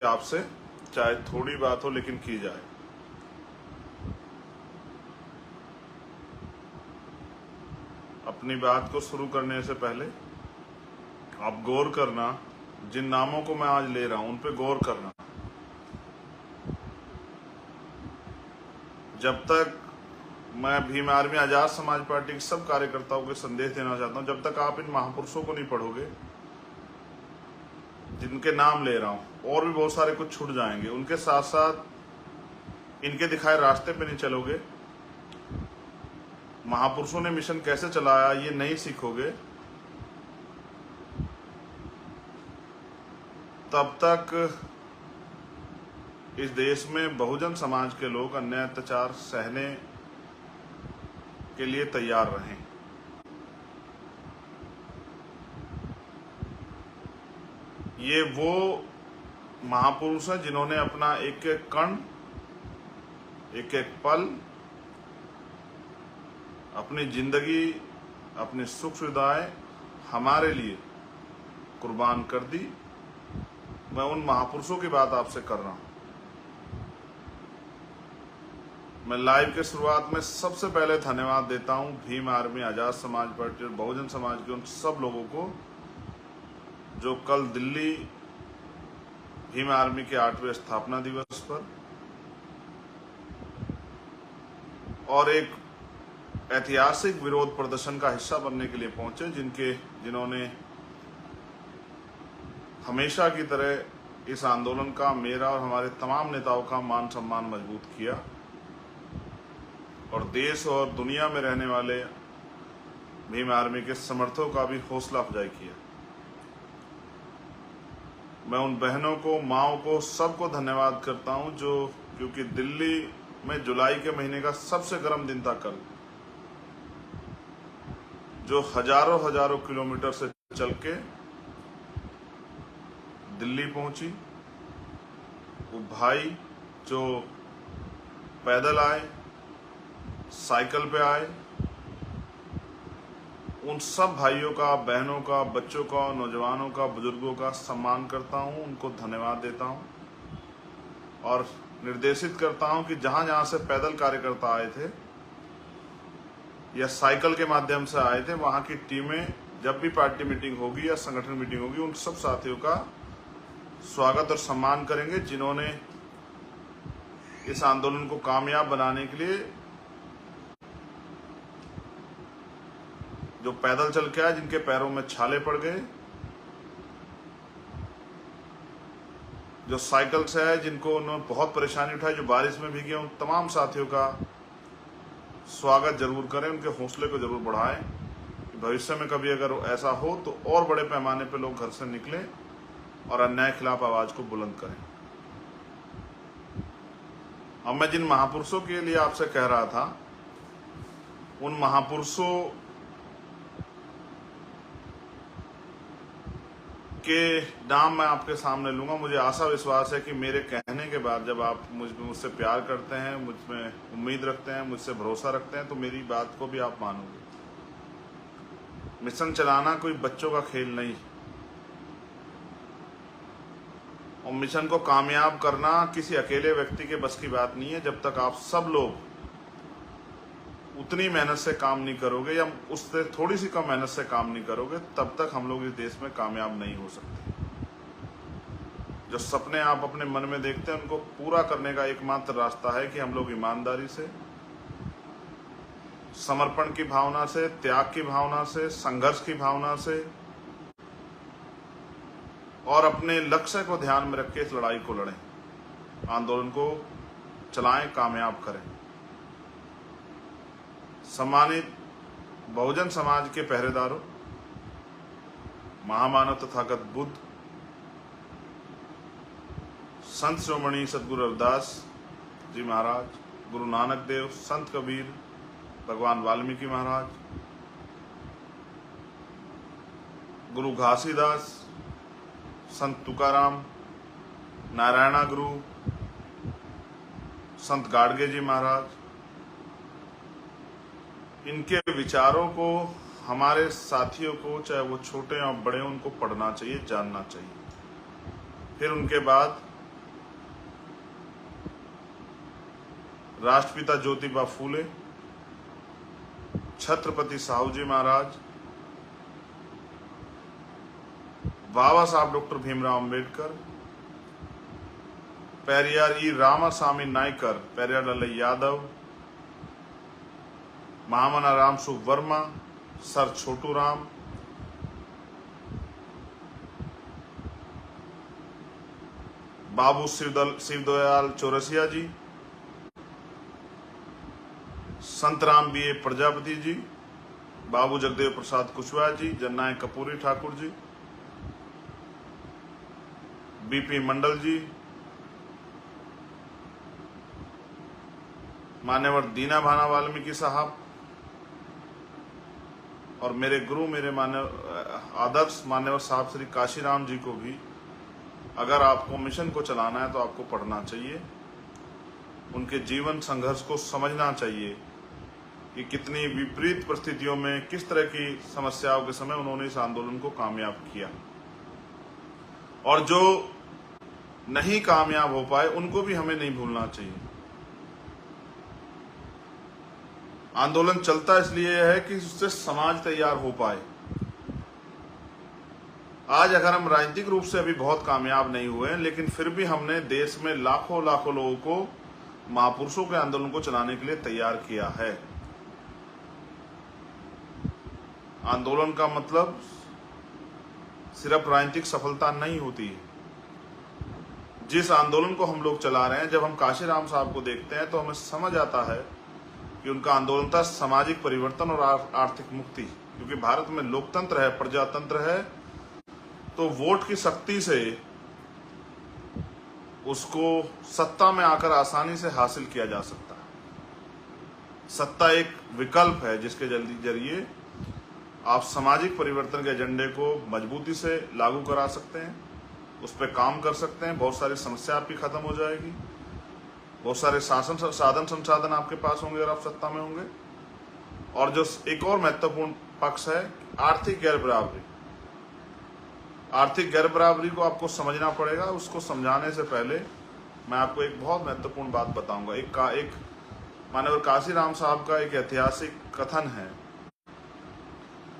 आपसे, चाहे थोड़ी बात हो लेकिन की जाए। अपनी बात को शुरू करने से पहले आप गौर करना, जिन नामों को मैं आज ले रहा हूं उन पे गौर करना। जब तक मैं भीम आर्मी आजाद समाज पार्टी के सब कार्यकर्ताओं को संदेश देना चाहता हूं, जब तक आप इन महापुरुषों को नहीं पढ़ोगे जिनके नाम ले रहा हूं, और भी बहुत सारे कुछ छूट जाएंगे, उनके साथ साथ इनके दिखाए रास्ते पे नहीं चलोगे, महापुरुषों ने मिशन कैसे चलाया ये नहीं सीखोगे, तब तक इस देश में बहुजन समाज के लोग अन्याय अत्याचार सहने के लिए तैयार रहें। ये वो महापुरुष हैं जिन्होंने अपना एक एक कण, एक एक पल, अपनी जिंदगी, अपनी सुख सुविधाएं हमारे लिए कुर्बान कर दी। मैं उन महापुरुषों की बात आपसे कर रहा हूं। मैं लाइव के शुरुआत में सबसे पहले धन्यवाद देता हूं भीम आर्मी आजाद समाज पार्टी और बहुजन समाज के उन सब लोगों को जो कल दिल्ली भीम आर्मी के 8वें स्थापना दिवस पर और एक ऐतिहासिक विरोध प्रदर्शन का हिस्सा बनने के लिए पहुंचे, जिन्होंने हमेशा की तरह इस आंदोलन का, मेरा और हमारे तमाम नेताओं का मान सम्मान मजबूत किया और देश और दुनिया में रहने वाले भीम आर्मी के समर्थकों का भी हौसला अफजाई किया। मैं उन बहनों को, माओं को, सबको धन्यवाद करता हूं क्योंकि दिल्ली में जुलाई के महीने का सबसे गर्म दिन था कल, जो हजारों किलोमीटर से चल के दिल्ली पहुंची। वो भाई जो पैदल आए, साइकिल पे आए, उन सब भाइयों का, बहनों का, बच्चों का, नौजवानों का, बुजुर्गों का सम्मान करता हूं, उनको धन्यवाद देता हूं और निर्देशित करता हूं कि जहां जहां से पैदल कार्यकर्ता आए थे या साइकिल के माध्यम से आए थे, वहां की टीमें जब भी पार्टी मीटिंग होगी या संगठन मीटिंग होगी, उन सब साथियों का स्वागत और सम्मान करेंगे जिन्होंने इस आंदोलन को कामयाब बनाने के लिए, जो पैदल चल के आए, जिनके पैरों में छाले पड़ गए, जो साइकिल से आए, जिनको उन्होंने बहुत परेशानी उठाई, जो बारिश में भीगे, उन तमाम साथियों का स्वागत जरूर करें, उनके हौसले को जरूर बढ़ाएं कि भविष्य में कभी अगर ऐसा हो तो और बड़े पैमाने पर लोग घर से निकलें और अन्याय के खिलाफ आवाज को बुलंद करें। अब मैं जिन महापुरुषों के लिए आपसे कह रहा था, उन महापुरुषों के नाम मैं आपके सामने लूंगा। मुझे आशा विश्वास है कि मेरे कहने के बाद जब आप मुझसे प्यार करते हैं, मुझमें उम्मीद रखते हैं, मुझसे भरोसा रखते हैं, तो मेरी बात को भी आप मानोगे। मिशन चलाना कोई बच्चों का खेल नहीं, और मिशन को कामयाब करना किसी अकेले व्यक्ति के बस की बात नहीं है। जब तक आप सब लोग उतनी मेहनत से काम नहीं करोगे या उससे थोड़ी सी कम मेहनत से काम नहीं करोगे, तब तक हम लोग इस देश में कामयाब नहीं हो सकते। जो सपने आप अपने मन में देखते हैं, उनको पूरा करने का एकमात्र रास्ता है कि हम लोग ईमानदारी से, समर्पण की भावना से, त्याग की भावना से, संघर्ष की भावना से और अपने लक्ष्य को ध्यान में रख के इस लड़ाई को लड़ें, आंदोलन को चलाएं, कामयाब करें। सम्मानित बहुजन समाज के पहरेदारों, महामानव तथागत बुद्ध, संत शिरोमणि सदगुरु रविदास जी महाराज, गुरु नानक देव, संत कबीर, भगवान वाल्मीकि महाराज, गुरु घासीदास, संत तुकाराम, नारायणा गुरु, संत गाडगे जी महाराज, इनके विचारों को हमारे साथियों को, चाहे वो छोटे या बड़े, उनको पढ़ना चाहिए, जानना चाहिए। फिर उनके बाद राष्ट्रपिता ज्योतिबा फूले, छत्रपति साहू जी महाराज, बाबा साहब डॉक्टर भीमराव अंबेडकर, पेरियार ई रामासामी नायकर, पेरियार लाल यादव, महामना राम सुख वर्मा, सर छोटू राम, बाबू शिवदयाल चौरसिया जी, संतराम बी ए प्रजापति जी, बाबू जगदेव प्रसाद कुशवाहा जी, जननायक कपूरी ठाकुर जी, बीपी मंडल जी, मान्यवर दीना भाना वाल्मीकि साहब, और मेरे गुरु, मेरे आदर्श मान्यवर साहब श्री काशीराम जी को भी, अगर आपको मिशन को चलाना है तो आपको पढ़ना चाहिए, उनके जीवन संघर्ष को समझना चाहिए कि कितनी विपरीत परिस्थितियों में किस तरह की समस्याओं के समय उन्होंने इस आंदोलन को कामयाब किया, और जो नहीं कामयाब हो पाए उनको भी हमें नहीं भूलना चाहिए। आंदोलन चलता इसलिए है कि उससे समाज तैयार हो पाए। आज अगर हम राजनीतिक रूप से अभी बहुत कामयाब नहीं हुए हैं, लेकिन फिर भी हमने देश में लाखों लाखों लोगों को महापुरुषों के आंदोलन को चलाने के लिए तैयार किया है। आंदोलन का मतलब सिर्फ राजनीतिक सफलता नहीं होती है। जिस आंदोलन को हम लोग चला रहे हैं, जब हम काशीराम साहब को देखते हैं तो हमें समझ आता है कि उनका आंदोलन था सामाजिक परिवर्तन और आर्थिक मुक्ति। क्योंकि भारत में लोकतंत्र है, प्रजातंत्र है, तो वोट की शक्ति से उसको सत्ता में आकर आसानी से हासिल किया जा सकता है। सत्ता एक विकल्प है जिसके जरिए आप सामाजिक परिवर्तन के एजेंडे को मजबूती से लागू करा सकते हैं, उस पर काम कर सकते हैं, बहुत सारी समस्या आपकी खत्म हो जाएगी, बहुत सारे साधन संसाधन आपके पास होंगे अगर आप सत्ता में होंगे। और जो एक और महत्वपूर्ण पक्ष है, आर्थिक गैर बराबरी। आर्थिक गैर बराबरी को आपको समझना पड़ेगा। उसको समझाने से पहले मैं आपको एक बहुत महत्वपूर्ण बात बताऊंगा। एक मानव काशीराम साहब का एक ऐतिहासिक कथन है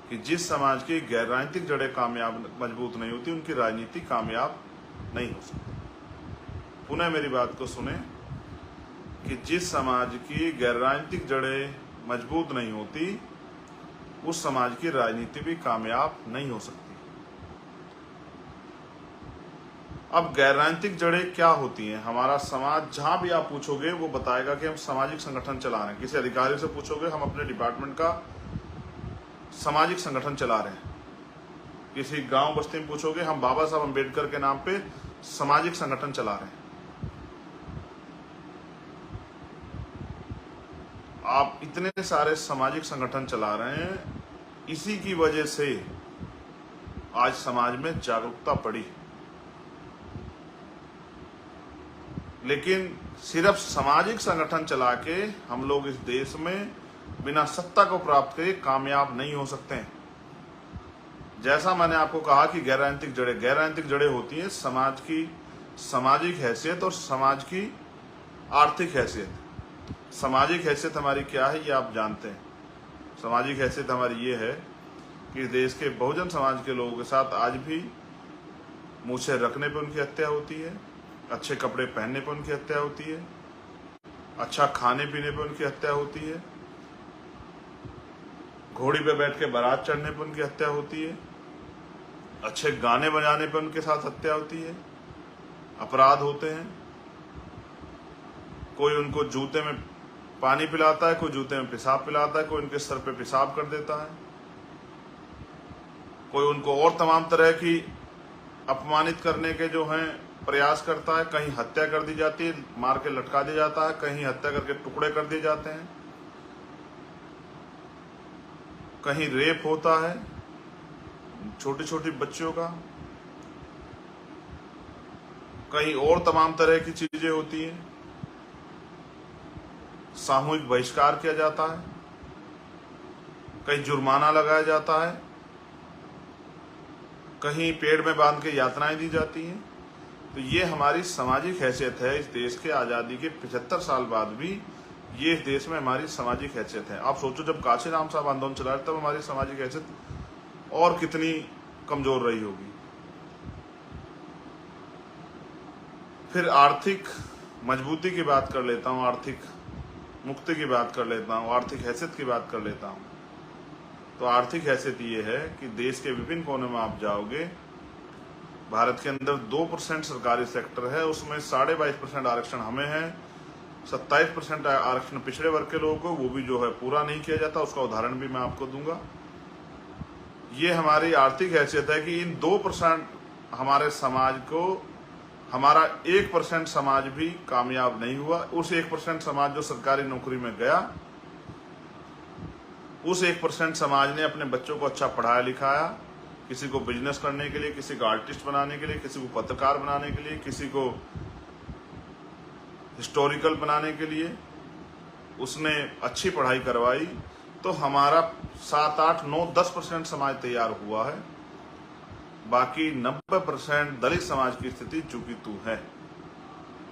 कि जिस समाज की गैर राजनीतिक जड़ें कामयाब मजबूत नहीं होती, उनकी राजनीति कामयाब नहीं हो सकती। पुनः मेरी बात को सुने कि जिस समाज की गैर राजनीतिक जड़ें मजबूत नहीं होती, उस समाज की राजनीति भी कामयाब नहीं हो सकती। अब गैर राजनीतिक जड़ें क्या होती हैं? हमारा समाज, जहां भी आप पूछोगे वो बताएगा कि हम सामाजिक संगठन चला रहे हैं। किसी अधिकारी से पूछोगे, हम अपने डिपार्टमेंट का सामाजिक संगठन चला रहे हैं। किसी गांव बस्ती में पूछोगे, हम बाबा साहब अम्बेडकर के नाम पे सामाजिक संगठन चला रहे हैं। आप इतने सारे सामाजिक संगठन चला रहे हैं, इसी की वजह से आज समाज में जागरूकता बढ़ी। लेकिन सिर्फ सामाजिक संगठन चला के हम लोग इस देश में बिना सत्ता को प्राप्त करे कामयाब नहीं हो सकते हैं। जैसा मैंने आपको कहा कि गैर राजनीतिक जड़ें होती हैं समाज की सामाजिक हैसियत और समाज की आर्थिक हैसियत। सामाजिक हैसियत हमारी क्या है ये आप जानते हैं। सामाजिक हैसियत हमारी ये है कि देश के बहुजन समाज के लोगों के साथ आज भी मूछें रखने पर उनकी हत्या होती है, अच्छे कपड़े पहनने पर उनकी हत्या होती है, अच्छा खाने पीने पर उनकी हत्या होती है, घोड़ी पे बैठ के बारात चढ़ने पर उनकी हत्या होती है, अच्छे गाने बजाने पर उनके साथ हत्या होती है, अपराध होते हैं। कोई उनको जूते में पानी पिलाता है, कोई जूते में पेशाब पिलाता है, कोई उनके सर पे पेशाब कर देता है, कोई उनको और तमाम तरह की अपमानित करने के जो हैं प्रयास करता है। कहीं हत्या कर दी जाती है, मार के लटका दिया जाता है, कहीं हत्या करके टुकड़े कर दिए जाते हैं, कहीं रेप होता है छोटी छोटी बच्चियों का, कहीं और तमाम तरह की चीजें होती हैं। सामूहिक बहिष्कार किया जाता है, कहीं जुर्माना लगाया जाता है, कहीं पेड़ में बांध के यातनाएं दी जाती हैं। तो ये हमारी सामाजिक हैसियत है। इस देश के आज़ादी के 75 साल बाद भी ये इस देश में हमारी सामाजिक हैसियत है। आप सोचो, जब काशीराम साहब आंदोलन चला रहे तब हमारी सामाजिक हैसियत और कितनी कमजोर रही होगी। फिर आर्थिक मजबूती की बात कर लेता हूँ, आर्थिक मुक्ति की बात कर लेता हूँ, आर्थिक हैसियत की बात कर लेता हूँ। तो आर्थिक हैसियत ये है कि देश के विभिन्न कोने में आप जाओगे, भारत के अंदर 2% सरकारी सेक्टर है, उसमें 22.5% आरक्षण हमें है, 27% आरक्षण पिछड़े वर्ग के लोगों को, वो भी जो है पूरा नहीं किया जाता। उसका उदाहरण भी मैं आपको दूंगा। ये हमारी आर्थिक हैसियत है कि इन 2% हमारे समाज को, हमारा 1% समाज भी कामयाब नहीं हुआ। उस 1% समाज जो सरकारी नौकरी में गया, उस 1% समाज ने अपने बच्चों को अच्छा पढ़ाया लिखाया, किसी को बिजनेस करने के लिए, किसी को आर्टिस्ट बनाने के लिए, किसी को पत्रकार बनाने के लिए, किसी को हिस्टोरिकल बनाने के लिए उसने अच्छी पढ़ाई करवाई। तो हमारा 7, 8, 9, 10% समाज तैयार हुआ है। बाकी 90% दलित समाज की स्थिति चूंकि तू है,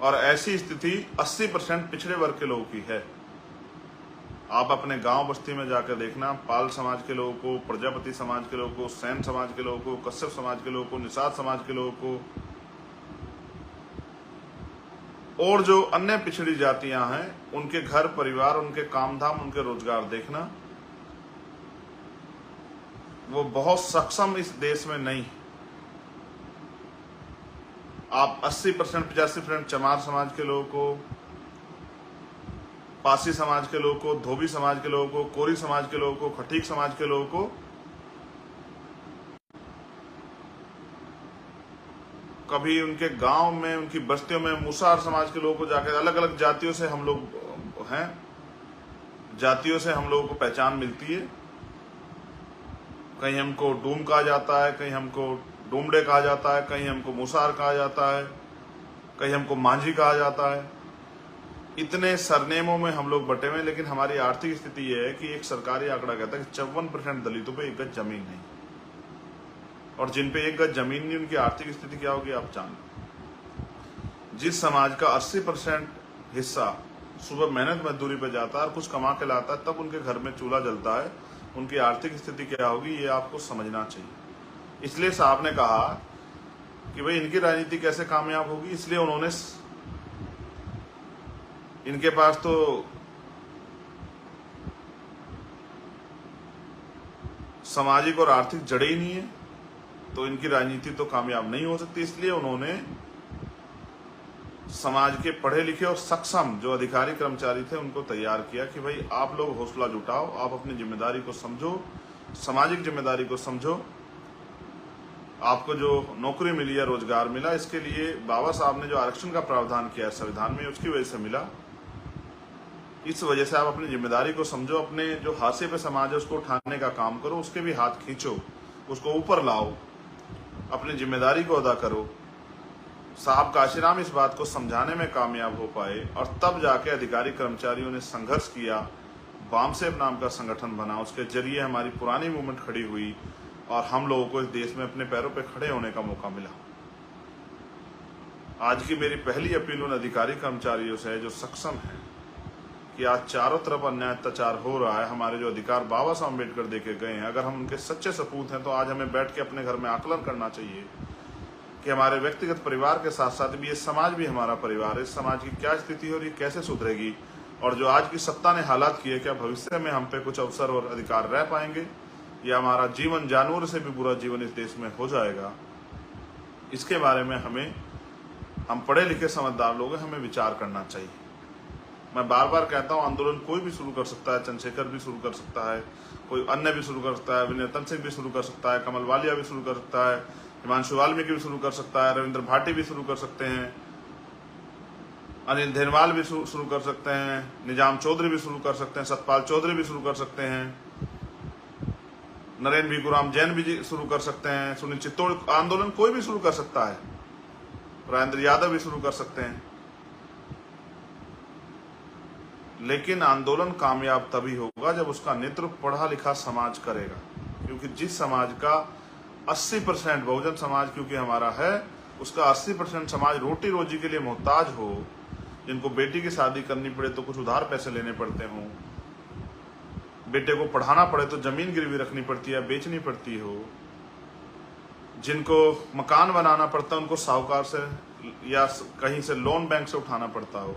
और ऐसी स्थिति 80% पिछड़े वर्ग के लोगों की है। आप अपने गांव बस्ती में जाकर देखना, पाल समाज के लोगों को, प्रजापति समाज के लोगों को, सैन समाज के लोगों को, कश्यप समाज के लोगों को, निषाद समाज के लोगों को, और जो अन्य पिछड़ी जातियां हैं, उनके घर परिवार, उनके काम धाम, उनके रोजगार देखना, वो बहुत सक्षम इस देश में नहीं। आप 80%, 85% चमार समाज के लोगों को, पासी समाज के लोगों को, धोबी समाज के लोगों को, कोरी समाज के लोगों को, खटीक समाज के लोगों को, कभी उनके गांव में, उनकी बस्तियों में मुसार समाज के लोगों को जाकर, अलग अलग जातियों से हम लोग हैं, जातियों से हम लोगों को पहचान मिलती है। कहीं हमको डूम कहा जाता है, कहीं हमको डूमडे कहा जाता है, कहीं हमको मुसार कहा जाता है, कहीं हमको मांझी कहा जाता है। इतने सरनेमों में हम लोग बटे हुए हैं। लेकिन हमारी आर्थिक स्थिति यह है कि एक सरकारी आंकड़ा कहता है कि 54% दलितों पे 1 गज जमीन नहीं, और जिन पे 1 गज जमीन नहीं, उनकी आर्थिक स्थिति क्या होगी आप जान। जिस समाज का 80% हिस्सा सुबह मेहनत मजदूरी पे जाता है और कुछ कमा के लाता है, तब उनके घर में चूल्हा जलता है, उनकी आर्थिक स्थिति क्या होगी ये आपको समझना चाहिए। इसलिए साहब ने कहा कि भाई इनकी राजनीति कैसे कामयाब होगी, इसलिए उन्होंने, इनके पास तो सामाजिक और आर्थिक जड़ें ही नहीं है, तो इनकी राजनीति तो कामयाब नहीं हो सकती। इसलिए उन्होंने समाज के पढ़े लिखे और सक्षम जो अधिकारी कर्मचारी थे उनको तैयार किया कि भाई आप लोग हौसला जुटाओ, आप अपनी जिम्मेदारी को समझो, सामाजिक जिम्मेदारी को समझो। आपको जो नौकरी मिली है, रोजगार मिला, इसके लिए बाबा साहब ने जो आरक्षण का प्रावधान किया है संविधान में, उसकी वजह से मिला। इस वजह से आप अपनी जिम्मेदारी को समझो, अपने जो हाशिए पे समाज है उसको उठाने का काम करो, उसके भी हाथ खींचो, उसको ऊपर लाओ, अपनी जिम्मेदारी को अदा करो। साहब काशीराम इस बात को समझाने में कामयाब हो पाए, और तब जाके अधिकारी कर्मचारियों ने संघर्ष किया, वामसेब नाम का संगठन बना, उसके जरिए हमारी पुरानी मूवमेंट खड़ी हुई और हम लोगों को इस देश में अपने पैरों पे खड़े होने का मौका मिला। आज की मेरी पहली अपील उन अधिकारी कर्मचारियों से है जो सक्षम है कि आज चारों तरफ अन्याय अत्याचार हो रहा है। हमारे जो अधिकार बाबा साहब अम्बेडकर देके गए हैं, अगर हम उनके सच्चे सपूत हैं तो आज हमें बैठ के अपने घर में आकलन करना चाहिए कि हमारे व्यक्तिगत परिवार के साथ साथ भी ये समाज भी हमारा परिवार है। इस समाज की क्या स्थिति है और ये कैसे सुधरेगी, और जो आज की सत्ता ने हालात किए, क्या भविष्य में हम पे कुछ अवसर और अधिकार रह पाएंगे, या हमारा जीवन जानवर से भी बुरा जीवन इस देश में हो जाएगा। इसके बारे में हम पढ़े लिखे समझदार लोग हैं, हमें विचार करना चाहिए। मैं बार बार कहता हूं, आंदोलन कोई भी शुरू कर सकता है, चंद्रशेखर भी शुरू कर सकता है, कोई अन्य भी शुरू कर सकता है, विनयतन सिंह भी शुरू कर सकता है, कमल वालिया भी शुरू कर सकता है, हिमांशु वाल्मीकि भी शुरू कर सकता है, रविंद्र भाटी भी शुरू कर सकते हैं, अनिल धेनवाल भी शुरू कर सकते हैं, निजाम चौधरी भी शुरू कर सकते हैं, सतपाल चौधरी भी शुरू कर सकते हैं, नरेंद्र भिखुराम जैन भी शुरू कर सकते हैं, सुनील चित्तौड़, आंदोलन कोई भी शुरू कर सकता है, राजेंद्र यादव भी शुरू कर सकते हैं। लेकिन आंदोलन कामयाब तभी होगा जब उसका नेतृत्व पढ़ा लिखा समाज करेगा, क्योंकि जिस समाज का 80% बहुजन समाज क्योंकि हमारा है, उसका 80% समाज रोटी रोजी के लिए मोहताज हो, जिनको बेटी की शादी करनी पड़े तो कुछ उधार पैसे लेने पड़ते हों, बेटे को पढ़ाना पड़े तो जमीन गिरवी रखनी पड़ती है, बेचनी पड़ती हो, जिनको मकान बनाना पड़ता है उनको साहूकार से या कहीं से लोन बैंक से उठाना पड़ता हो,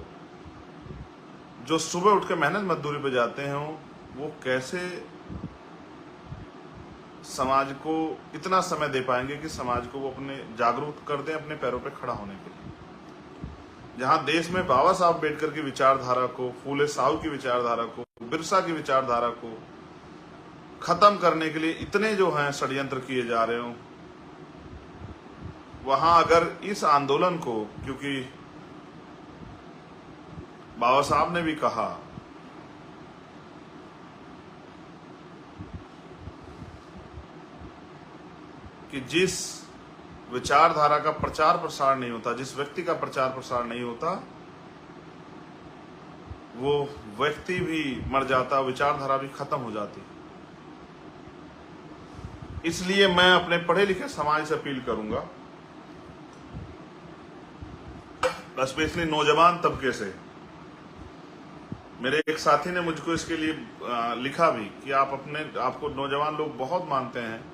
जो सुबह उठ के मेहनत मजदूरी पे जाते हैं, वो कैसे समाज को इतना समय दे पाएंगे कि समाज को वो अपने जागरूक कर दें अपने पैरों पे खड़ा होने के लिए। जहां देश में बाबा साहब अम्बेडकर की विचारधारा को, फूले साहू की विचारधारा को, बिरसा की विचारधारा को खत्म करने के लिए इतने जो हैं षड्यंत्र किए जा रहे हो, वहां अगर इस आंदोलन को, क्योंकि बाबा साहब ने भी कहा कि जिस विचारधारा का प्रचार प्रसार नहीं होता, जिस व्यक्ति का प्रचार प्रसार नहीं होता, वो व्यक्ति भी मर जाता, विचारधारा भी खत्म हो जाती। इसलिए मैं अपने पढ़े लिखे समाज से अपील करूंगा, स्पेशली नौजवान तबके से। मेरे एक साथी ने मुझको इसके लिए लिखा भी कि आपको नौजवान लोग बहुत मानते हैं,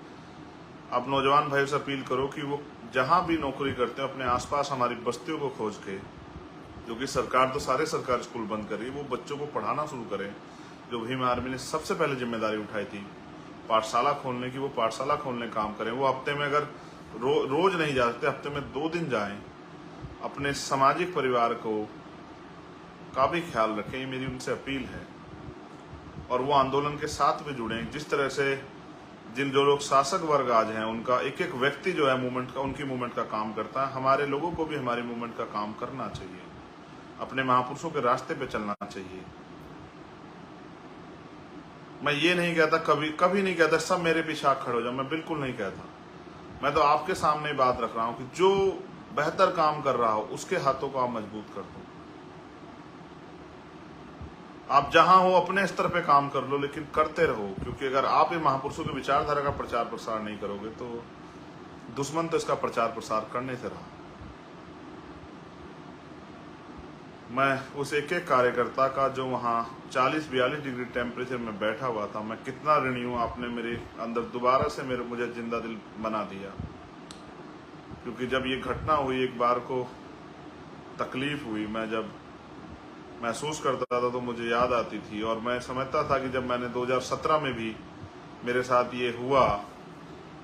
आप नौजवान भाइयों से अपील करो कि वो जहां भी नौकरी करते हैं अपने आसपास हमारी बस्तियों को खोज के, जो कि सरकार तो सारे सरकारी स्कूल बंद कर रही है, वो बच्चों को पढ़ाना शुरू करें। जो भीम आर्मी ने सबसे पहले जिम्मेदारी उठाई थी पाठशाला खोलने की, वो पाठशाला खोलने काम करें। वो हफ्ते में अगर रोज नहीं जा सकते, हफ्ते में 2 दिन जाएं, अपने सामाजिक परिवार को का भी ख्याल रखें, ये मेरी उनसे अपील है। और वो आंदोलन के साथ भी जुड़ें। जिस तरह से जो लोग शासक वर्ग आज हैं, उनका एक एक व्यक्ति जो है मूवमेंट का, उनकी मूवमेंट का काम करता है, हमारे लोगों को भी हमारी मूवमेंट का काम करना चाहिए, अपने महापुरुषों के रास्ते पे चलना चाहिए। मैं ये नहीं कहता, कभी नहीं कहता सब मेरे पीछे आके खड़े हो जाओ, मैं बिल्कुल नहीं कहता। मैं तो आपके सामने बात रख रहा हूं कि जो बेहतर काम कर रहा हो उसके हाथों को आप मजबूत कर दो। आप जहां हो अपने स्तर पे काम कर लो, लेकिन करते रहो, क्योंकि अगर आप ये महापुरुषों की विचारधारा का प्रचार प्रसार नहीं करोगे तो दुश्मन तो इसका प्रचार प्रसार करने से रहा। मैं उस एक एक कार्यकर्ता का जो वहां 40-42 डिग्री टेम्परेचर में बैठा हुआ था, मैं कितना ऋणी हूं। आपने मेरे अंदर दोबारा से मुझे जिंदा दिल बना दिया, क्योंकि जब ये घटना हुई, एक बार को तकलीफ हुई, मैं जब महसूस करता था तो मुझे याद आती थी। और मैं समझता था कि जब मैंने 2017 में भी मेरे साथ ये हुआ,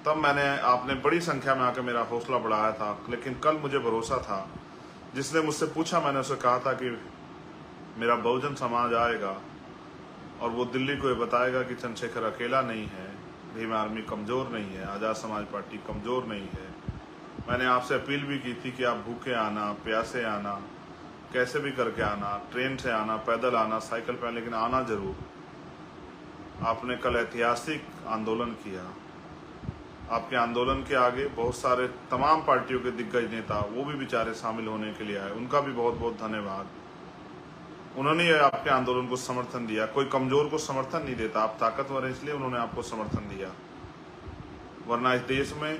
तब आपने बड़ी संख्या में आकर मेरा हौसला बढ़ाया था। लेकिन कल मुझे भरोसा था, जिसने मुझसे पूछा मैंने उसे कहा था कि मेरा बहुजन समाज आएगा और वो दिल्ली को ये बताएगा कि चंद्रशेखर अकेला नहीं है, भीम आर्मी कमजोर नहीं है, आजाद समाज पार्टी कमजोर नहीं है। मैंने आपसे अपील भी की थी कि आप भूखे आना, प्यासे आना, कैसे भी करके आना, ट्रेन से आना, पैदल आना, साइकिल पे, लेकिन आना जरूर। आपने कल ऐतिहासिक आंदोलन किया। आपके आंदोलन के आगे बहुत सारे तमाम पार्टियों के दिग्गज नेता, वो भी बेचारे शामिल होने के लिए आए, उनका भी बहुत बहुत धन्यवाद। उन्होंने आपके आंदोलन को समर्थन दिया। कोई कमजोर को समर्थन नहीं देता, आप ताकतवर हैं इसलिए उन्होंने आपको समर्थन दिया, वरना इस देश में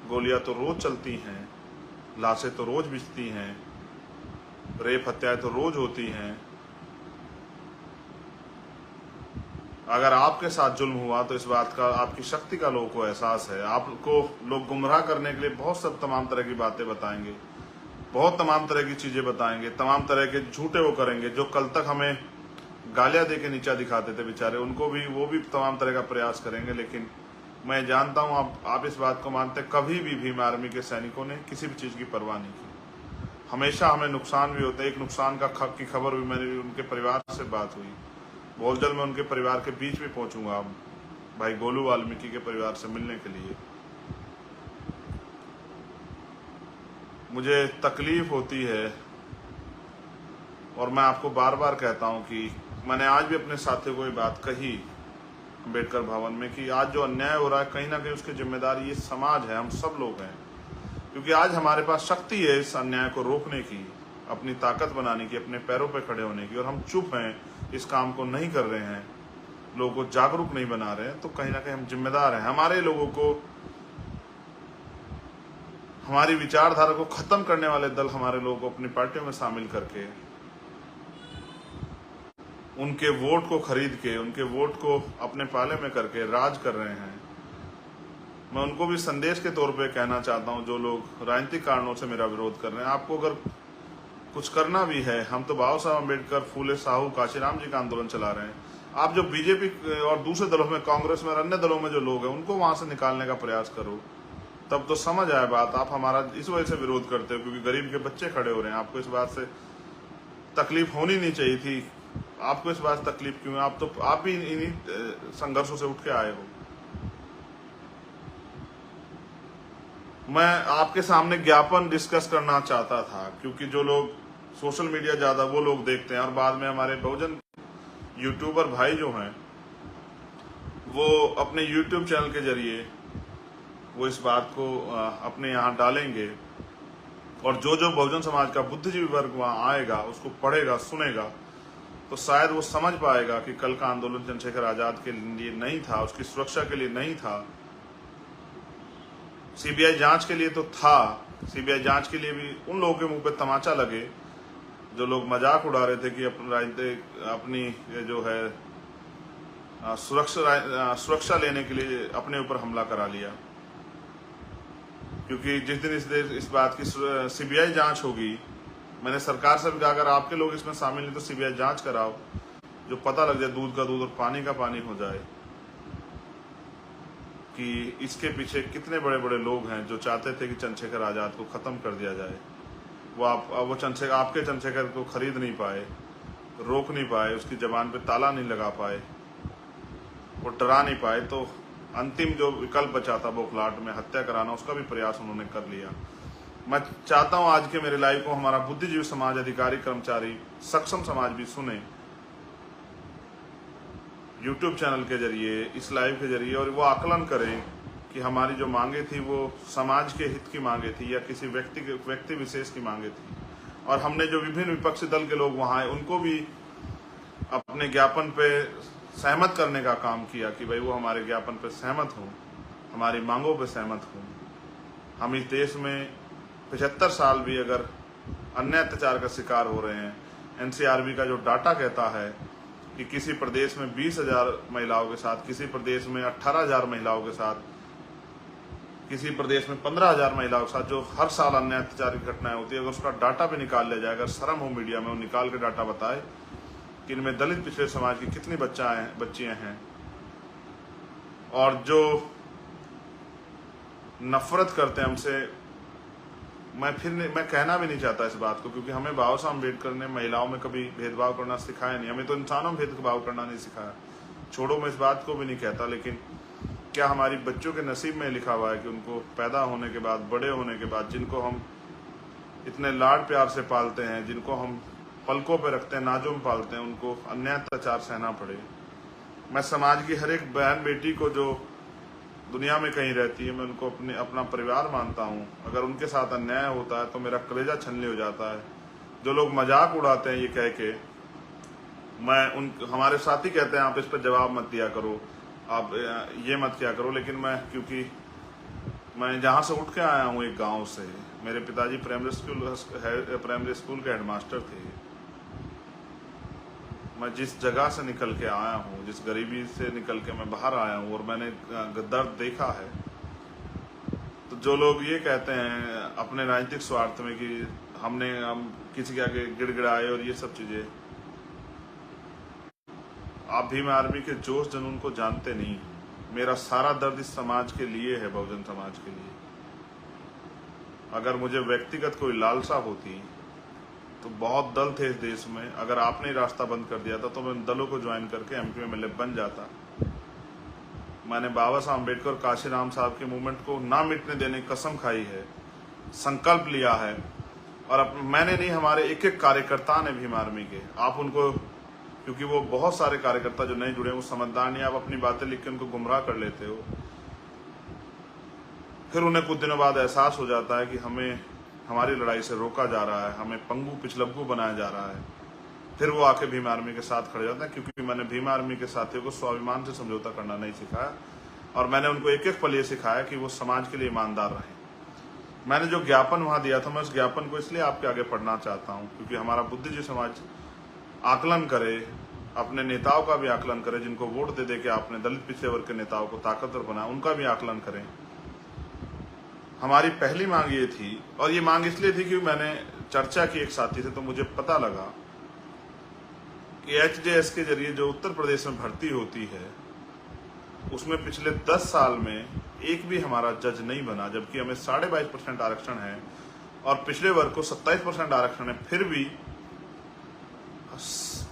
गोलियां तो रोज चलती हैं, लाशें तो रोज बिछती हैं, रेप हत्याएं तो रोज होती हैं। अगर आपके साथ जुल्म हुआ तो इस बात का, आपकी शक्ति का लोगों को एहसास है। आपको लोग गुमराह करने के लिए बहुत सब तमाम तरह की बातें बताएंगे, बहुत तमाम तरह की चीजें बताएंगे, तमाम तरह के झूठे वो करेंगे। जो कल तक हमें गालियां दे के नीचा दिखाते थे बेचारे, उनको भी, वो भी तमाम तरह का प्रयास करेंगे। लेकिन मैं जानता हूं आप इस बात को मानते, कभी भी भीम आर्मी के सैनिकों ने किसी भी चीज की परवाह नहीं की। हमेशा हमें नुकसान भी होता है। एक नुकसान की खबर भी, मेरी उनके परिवार से बात हुई, बहुत जल्द मैं उनके परिवार के बीच में पहुंचूंगा, भाई गोलू वाल्मीकि के परिवार से मिलने के लिए। मुझे तकलीफ होती है और मैं आपको बार बार कहता हूं कि मैंने आज भी अपने साथियों को ये बात कही अम्बेडकर भवन में कि आज जो अन्याय हो रहा है, कहीं ना कहीं उसकी जिम्मेदारी ये समाज है, हम सब लोग हैं। क्योंकि आज हमारे पास शक्ति है इस अन्याय को रोकने की, अपनी ताकत बनाने की, अपने पैरों पर खड़े होने की, और हम चुप हैं, इस काम को नहीं कर रहे हैं, लोगों को जागरूक नहीं बना रहे हैं। तो कहीं ना कहीं हम जिम्मेदार हैं। हमारे लोगों को, हमारी विचारधारा को खत्म करने वाले दल हमारे लोगों को अपनी पार्टियों में शामिल करके उनके वोट को खरीद के, उनके वोट को अपने पाले में करके राज कर रहे हैं। मैं उनको भी संदेश के तौर पे कहना चाहता हूं, जो लोग राजनीतिक कारणों से मेरा विरोध कर रहे हैं, आपको अगर कुछ करना भी है, हम तो बाबा साहब अम्बेडकर, फूले साहू, काशीराम जी का आंदोलन चला रहे हैं। आप जो बीजेपी और दूसरे दलों में, कांग्रेस में और अन्य दलों में जो लोग हैं, उनको वहां से निकालने का प्रयास करो, तब तो समझ आए बात। आप हमारा इस वजह से विरोध करते हो क्योंकि गरीब के बच्चे खड़े हो रहे हैं। आपको इस बात से तकलीफ होनी नहीं चाहिए थी। आपको इस बात से तकलीफ क्यों है? आप भी इन्हीं संघर्षों से उठ के आए हो। मैं आपके सामने ज्ञापन डिस्कस करना चाहता था क्योंकि जो लोग सोशल मीडिया ज्यादा वो लोग देखते हैं और बाद में हमारे बहुजन यूट्यूबर भाई जो हैं वो अपने यूट्यूब चैनल के जरिए वो इस बात को अपने यहाँ डालेंगे और जो जो बहुजन समाज का बुद्धिजीवी वर्ग वहां आएगा, उसको पढ़ेगा, सुनेगा, तो शायद वो समझ पाएगा कि कल का आंदोलन चंद्रशेखर आजाद के लिए नहीं था, उसकी सुरक्षा के लिए नहीं था, सीबीआई जांच के लिए तो था। सीबीआई जांच के लिए भी उन लोगों के मुंह पे तमाचा लगे जो लोग मजाक उड़ा रहे थे कि अपनी जो है सुरक्षा लेने के लिए अपने ऊपर हमला करा लिया। क्योंकि जिस दिन इस बात की सीबीआई जांच होगी, मैंने सरकार से भी कहा अगर आपके लोग इसमें शामिल नहीं तो सीबीआई जांच कराओ, जो पता लग जाए, दूध का दूध और पानी का पानी हो जाए कि इसके पीछे कितने बड़े बड़े लोग हैं जो चाहते थे कि चंद्रशेखर आजाद को खत्म कर दिया जाए। वो आपके चंद्रशेखर को खरीद नहीं पाए, रोक नहीं पाए, उसकी जबान पे ताला नहीं लगा पाए, वो डरा नहीं पाए, तो अंतिम जो विकल्प बचा था बौखलाहट में हत्या कराना, उसका भी प्रयास उन्होंने कर लिया। मैं चाहता हूं आज के मेरे लाइव को हमारा बुद्धिजीवी समाज, अधिकारी, कर्मचारी, सक्षम समाज भी सुने यूट्यूब चैनल के जरिए, इस लाइव के जरिए, और वो आकलन करें कि हमारी जो मांगे थी वो समाज के हित की मांगे थी या किसी व्यक्ति विशेष की मांगे थी। और हमने जो विभिन्न विपक्षी दल के लोग वहां आए उनको भी अपने ज्ञापन पे सहमत करने का काम किया कि भाई वो हमारे ज्ञापन पे सहमत हों, हमारी मांगों पे सहमत हों। हम इस देश में 75 साल भी अगर अन्य अत्याचार का शिकार हो रहे हैं, एनसीआरबी का जो डाटा कहता है कि किसी प्रदेश में 20,000 महिलाओं के साथ, किसी प्रदेश में 18,000 महिलाओं के साथ, किसी प्रदेश में 15,000 महिलाओं के साथ जो हर साल अन्य अत्याचार की घटनाएं होती है, अगर उसका डाटा भी निकाल लिया जाए, अगर शर्म हो मीडिया में वो निकाल के डाटा बताए कि इनमें दलित पिछड़े समाज की कितनी बच्चियां हैं, और जो नफरत करते हैं हमसे, मैं कहना भी नहीं चाहता इस बात को, क्योंकि हमें बाबा साहब अम्बेडकर ने महिलाओं में कभी भेदभाव करना सिखाया नहीं, हमें तो इंसानों में भेदभाव करना नहीं सिखाया। छोड़ो, मैं इस बात को भी नहीं कहता, लेकिन क्या हमारी बच्चों के नसीब में लिखा हुआ है कि उनको पैदा होने के बाद, बड़े होने के बाद, जिनको हम इतने लाड प्यार से पालते हैं, जिनको हम पलकों पे रखते हैं, नाजों में पालते हैं, उनको अन्याय अत्याचार सहना पड़े। मैं समाज की हर एक बहन बेटी को जो दुनिया में कहीं रहती है, मैं उनको अपना परिवार मानता हूँ। अगर उनके साथ अन्याय होता है तो मेरा कलेजा छलनी हो जाता है। जो लोग मजाक उड़ाते हैं ये कह के, हमारे साथी कहते हैं आप इस पर जवाब मत दिया करो, आप ये मत किया करो, लेकिन क्योंकि मैं जहाँ से उठ के आया हूँ एक गांव से, मेरे पिताजी प्राइमरी स्कूल के हेडमास्टर थे। मैं जिस जगह से निकल के आया हूँ, जिस गरीबी से निकल के मैं बाहर आया हूँ, और मैंने दर्द देखा है, तो जो लोग ये कहते हैं अपने राजनीतिक स्वार्थ में कि हम किसी के आगे गिड़गिड़ाए और ये सब चीजें, आप भीम आर्मी के जोश जुनून को जानते नहीं। मेरा सारा दर्द इस समाज के लिए है, बहुजन समाज के लिए। अगर मुझे व्यक्तिगत कोई लालसा होती तो बहुत दल थे इस देश में, अगर आपने रास्ता बंद कर दिया था तो मैं दलों को ज्वाइन करके एमपी एमएलए बन जाता। मैंने बाबा साहब अम्बेडकर, काशीराम साहब के मूवमेंट को ना मिटने देने की कसम खाई है, संकल्प लिया है, और मैंने नहीं, हमारे एक एक कार्यकर्ता ने भीम आर्मी के, आप उनको, क्योंकि वो बहुत सारे कार्यकर्ता जो नहीं जुड़े, वो समझदार नहीं, आप अपनी बातें लिख के उनको गुमराह कर लेते हो। फिर उन्हें कुछ दिनों बाद एहसास हो जाता है कि हमें हमारी लड़ाई से रोका जा रहा है, हमें पंगु पिछलग्गू बनाया जा रहा है। फिर वो आके भीम आर्मी के साथ खड़े जाते हैं, क्योंकि मैंने भीम आर्मी के साथियों को स्वाभिमान से समझौता करना नहीं सिखाया, और मैंने उनको एक एक पल ये सिखाया कि वो समाज के लिए ईमानदार रहें। मैंने जो ज्ञापन वहां दिया था, मैं उस ज्ञापन को इसलिए आपके आगे पढ़ना चाहता हूँ क्योंकि हमारा बुद्धिजीवी समाज आकलन करे, अपने नेताओं का भी आकलन करें, जिनको वोट दे दे के आपने दलित पिछड़े वर्ग के नेताओं को ताकतवर बनाया, उनका भी आकलन करें। हमारी पहली मांग ये थी, और ये मांग इसलिए थी कि मैंने चर्चा की एक साथी से, तो मुझे पता लगा कि एचजेएस के जरिए जो उत्तर प्रदेश में भर्ती होती है उसमें पिछले 10 साल में एक भी हमारा जज नहीं बना, जबकि हमें 22.5% आरक्षण है और पिछड़े वर्ग को 27% आरक्षण है। फिर भी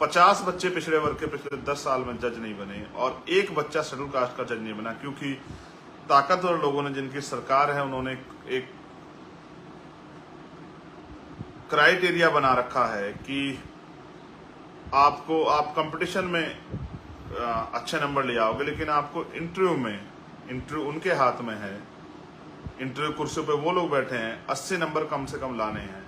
50 बच्चे पिछड़े वर्ग के पिछले 10 साल में जज नहीं बने और एक बच्चा शेड्यूल कास्ट का जज नहीं बना, क्योंकि ताकतवर लोगों ने, जिनकी सरकार है, उन्होंने एक क्राइटेरिया बना रखा है कि आप कंपटीशन में अच्छे नंबर ले आओगे, लेकिन आपको इंटरव्यू उनके हाथ में है। इंटरव्यू कुर्सी पे वो लोग बैठे हैं, 80 नंबर कम से कम लाने हैं।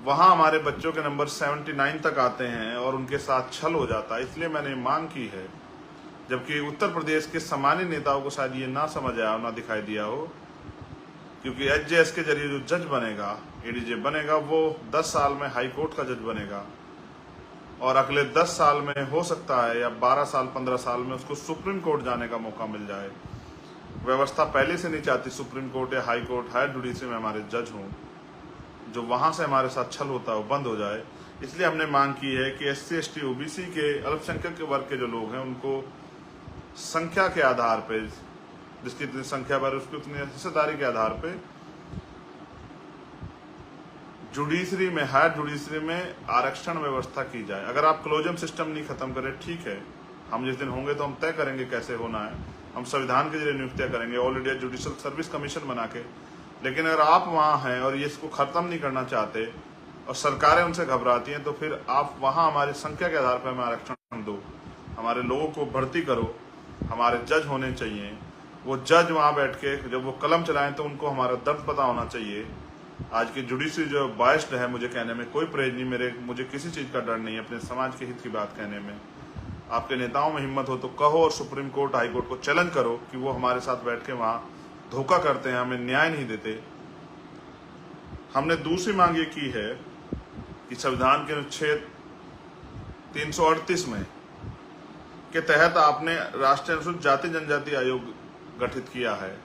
वहां हमारे बच्चों के नंबर 79 तक आते हैं और उनके साथ छल हो जाता है। इसलिए मैंने मांग की है, जबकि उत्तर प्रदेश के सामान्य नेताओं को शायद ये ना समझ आया, ना दिखाई दिया हो, क्योंकि एचजेएस के जरिए जो जज बनेगा, एडीजे बनेगा, वो 10 साल में हाई कोर्ट का जज बनेगा और अगले 10 साल में हो सकता है, या 12 साल 15 साल में उसको सुप्रीम कोर्ट जाने का मौका मिल जाए। व्यवस्था पहले से नहीं चाहती सुप्रीम कोर्ट या हाई कोर्ट, हायर जुडिशरी में हमारे जज हों, जो वहां से हमारे साथ छल होता है वो बंद हो जाए। इसलिए हमने मांग की है कि SC ST OBC के अल्पसंख्यक के वर्ग के जो लोग हैं, उनको संख्या के आधार पे, जिसकी इतनी संख्या पर उसकी उतनी हिस्सेदारी के आधार पे जुडिशरी में, हायर जुडिशरी में आरक्षण व्यवस्था की जाए। अगर आप क्लोजम सिस्टम नहीं खत्म करें, ठीक है, हम जिस दिन होंगे तो हम तय करेंगे कैसे होना है, हम संविधान के जरिए नियुक्तियां करेंगे, all India judicial service commission बना के। लेकिन अगर आप वहां हैं और ये इसको खत्म नहीं करना चाहते और सरकारें उनसे घबराती हैं, तो फिर आप वहां हमारी संख्या के आधार पर हमें आरक्षण दो, हमारे लोगों को भर्ती करो, हमारे जज होने चाहिए। वो जज वहां बैठ के जब वो कलम चलाएं तो उनको हमारा दर्द पता होना चाहिए। आज की जुडिशरी जो बायस्ड है, मुझे कहने में कोई परहेज नहीं, मुझे किसी चीज का डर नहीं है अपने समाज के हित की बात कहने में। आपके नेताओं में हिम्मत हो तो कहो और सुप्रीम कोर्ट, हाई कोर्ट को चैलेंज करो कि वो हमारे साथ बैठ के वहां धोखा करते हैं, हमें न्याय नहीं देते। हमने दूसरी मांग ये की है कि संविधान के अनुच्छेद 338 में के तहत आपने राष्ट्रीय अनुसूचित जाति जनजाति आयोग गठित किया है।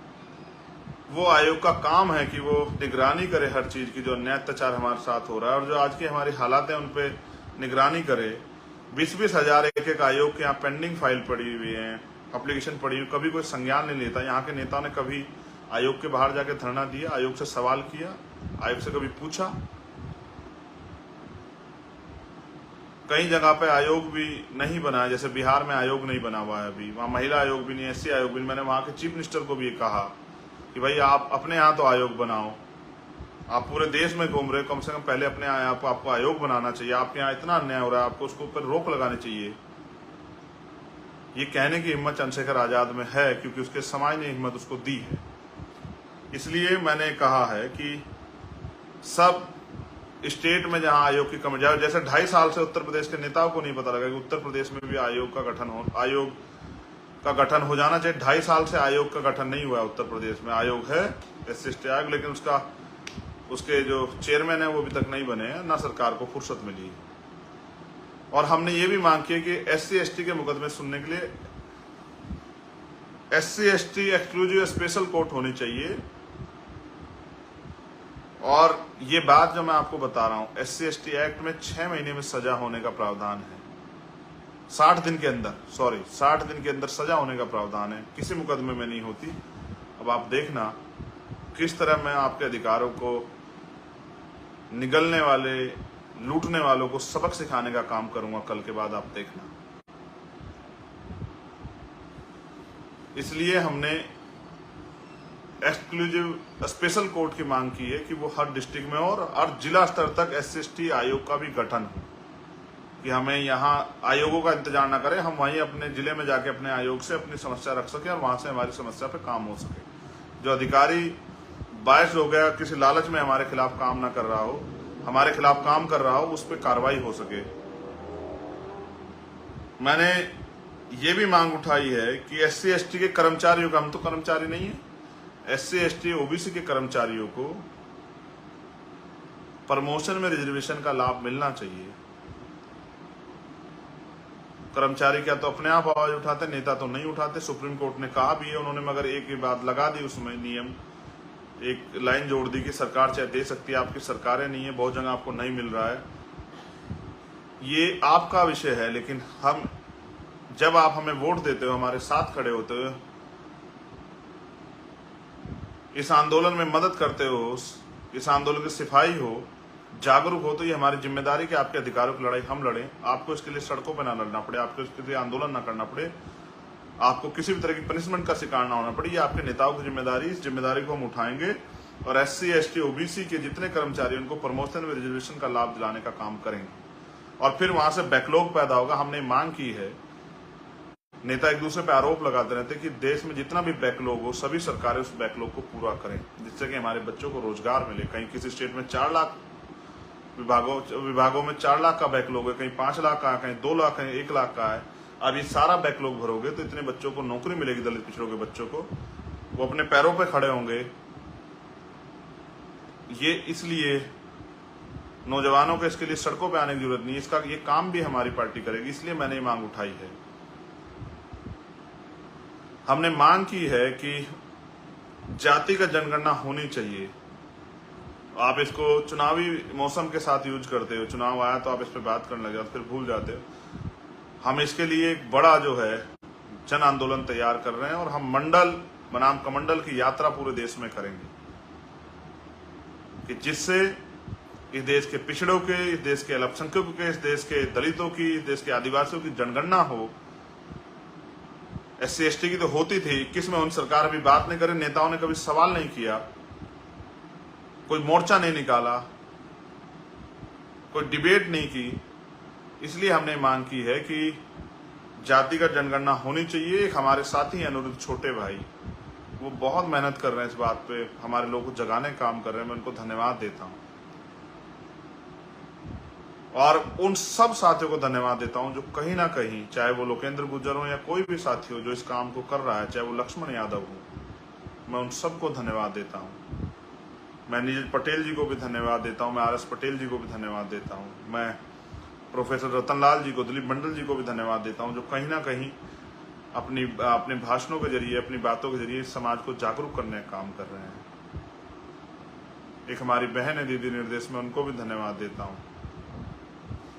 वो आयोग का काम है कि वो निगरानी करे हर चीज की, जो अन्याय अत्याचार हमारे साथ हो रहा है और जो आज की हमारी हालात है उन पे निगरानी करे। 20-20 हजार एक आयोग के यहाँ पेंडिंग फाइल पड़ी हुई है, एप्लीकेशन पड़ी हुई, कभी कोई संज्ञान नहीं लेता। यहाँ के नेताओं ने कभी आयोग के बाहर जाके धरना दिया, आयोग से सवाल किया, आयोग से कभी पूछा? कई जगह पे आयोग भी नहीं बना है, जैसे बिहार में आयोग नहीं बना हुआ है अभी, वहाँ महिला आयोग भी नहीं, SC आयोग भी नहीं। मैंने वहाँ के चीफ मिनिस्टर को भी ये कहा कि भाई आप अपने यहाँ तो आयोग बनाओ, आप पूरे देश में घूम रहे हो, कम से कम पहले अपने यहाँ आपको आयोग बनाना चाहिए। आपके यहाँ इतना अन्याय हो रहा है, आपको उसको ऊपर रोक लगानी चाहिए। ये कहने की हिम्मत चंद्रशेखर आजाद में है, क्योंकि उसके समाज ने हिम्मत उसको दी है। इसलिए मैंने कहा है कि सब स्टेट में जहां आयोग की कमी जाए, जैसे 2.5 साल से उत्तर प्रदेश के नेताओं को नहीं पता लगा कि उत्तर प्रदेश में भी आयोग का गठन हो जाना चाहिए। 2.5 साल से आयोग का गठन नहीं हुआ उत्तर प्रदेश में। आयोग है SC ST आयोग, लेकिन उसके जो चेयरमैन है वो अभी तक नहीं बने हैं, ना सरकार को फुर्सत मिली। और हमने ये भी मांग की कि SC ST के मुकदमे सुनने के लिए SC ST exclusive special court होनी चाहिए। और ये बात जो मैं आपको बता रहा हूं, SC ST एक्ट में 6 महीने में सजा होने का प्रावधान है, 60 दिन के अंदर सजा होने का प्रावधान है, किसी मुकदमे में नहीं होती। अब आप देखना किस तरह मैं आपके अधिकारों को निगलने वाले, लूटने वालों को सबक सिखाने का काम करूंगा कल के बाद, आप देखना। इसलिए हमने एक्सक्लूसिव स्पेशल कोर्ट की मांग की है कि वो हर डिस्ट्रिक्ट में और हर जिला स्तर तक SC ST आयोग का भी गठन हो, कि हमें यहाँ आयोगों का इंतजार ना करें, हम वहीं अपने जिले में जाके अपने आयोग से अपनी समस्या रख सके और वहां से हमारी समस्या पे काम हो सके। जो अधिकारी बायस हो गया, किसी लालच में हमारे खिलाफ काम ना कर रहा हो, हमारे खिलाफ काम कर रहा हो, उस पर कार्रवाई हो सके। मैंने ये भी मांग उठाई है कि SC ST के कर्मचारियों का, हम तो कर्मचारी नहीं है, SC ST OBC के कर्मचारियों को प्रमोशन में रिजर्वेशन का लाभ मिलना चाहिए। कर्मचारी क्या तो अपने आप आवाज उठाते, नेता तो नहीं उठाते। सुप्रीम कोर्ट ने कहा भी है उन्होंने, मगर एक ही बात लगा दी उसमें, नियम एक लाइन जोड़ दी कि सरकार चाहे दे सकती है, आपकी सरकारें नहीं है, बहुत जगह आपको नहीं मिल रहा है, ये आपका विषय है। लेकिन हम जब आप हमें वोट देते हो, हमारे साथ खड़े होते हो, इस आंदोलन में मदद करते हो, इस आंदोलन के सिपाही हो, जागरूक हो, तो ये हमारी जिम्मेदारी कि आपके अधिकारों की लड़ाई हम लड़ें। आपको इसके लिए सड़कों पर ना लड़ना पड़े, आपको इसके लिए आंदोलन ना करना पड़े, आपको किसी भी तरह की पनिशमेंट का शिकार ना होना पड़े। ये आपके नेताओं की जिम्मेदारी, इस जिम्मेदारी को हम उठाएंगे और SC ST OBC के जितने कर्मचारी उनको प्रमोशन व रिजर्वेशन का लाभ दिलाने का काम करेंगे। और फिर वहां से बैकलॉग पैदा होगा। हमने मांग की है, नेता एक दूसरे पे आरोप लगाते रहते कि देश में जितना भी बैकलॉग हो, सभी सरकारें उस बैकलॉग को पूरा करें, जिससे कि हमारे बच्चों को रोजगार मिले। कहीं किसी स्टेट में 4 लाख विभागों में 4 लाख का बैकलॉग है, कहीं 5 लाख का, कहीं 2 लाख, कहीं 1 लाख का है। अब ये सारा बैकलॉग भरोगे तो इतने बच्चों को नौकरी मिलेगी, दलित पिछड़ों के बच्चों को, वो अपने पैरों पे खड़े होंगे। ये इसलिए नौजवानों को इसके लिए सड़कों पे आने की जरूरत नहीं, इसका ये काम भी हमारी पार्टी करेगी। इसलिए मैंने ये मांग उठाई है। हमने मांग की है कि जातिगत जनगणना होनी चाहिए। आप इसको चुनावी मौसम के साथ यूज करते हो, चुनाव आया तो आप इस पे बात करने लग जाते, फिर भूल जाते हो। हम इसके लिए एक बड़ा जो है जन आंदोलन तैयार कर रहे हैं और हम मंडल बनाम कमंडल की यात्रा पूरे देश में करेंगे कि जिससे इस देश के पिछड़ों के, इस देश के अल्पसंख्यकों के, इस देश के दलितों की, इस देश के आदिवासियों की जनगणना हो। SC ST की तो होती थी, 21 में उन सरकार अभी बात नहीं करे, नेताओं ने कभी सवाल नहीं किया, कोई मोर्चा नहीं निकाला, कोई डिबेट नहीं की। इसलिए हमने मांग की है कि जातिगत जनगणना होनी चाहिए। एक हमारे साथी हैं अनुरुद्ध छोटे भाई, वो बहुत मेहनत कर रहे हैं इस बात पे, हमारे लोगों को जगाने का काम कर रहे हैं, मैं उनको धन्यवाद देता हूं। और उन सब साथियों को धन्यवाद देता हूं जो कहीं ना कहीं, चाहे वो लोकेंद्र गुर्जर हो या कोई भी साथी हो जो इस काम को कर रहा है, चाहे वो लक्ष्मण यादव हो, मैं उन सबको धन्यवाद देता हूं। मैं नीरज पटेल जी को भी धन्यवाद देता हूं, मैं RS पटेल जी को भी धन्यवाद देता हूं, मैं प्रोफेसर रतनलाल जी को, दिलीप मंडल जी को भी धन्यवाद देता हूं, जो कहीं ना कहीं अपने भाषणों के जरिए, अपनी बातों के जरिए समाज को जागरूक करने का काम कर रहे हैं। एक हमारी बहन है दीदी निर्देश में, उनको भी धन्यवाद देता हूं।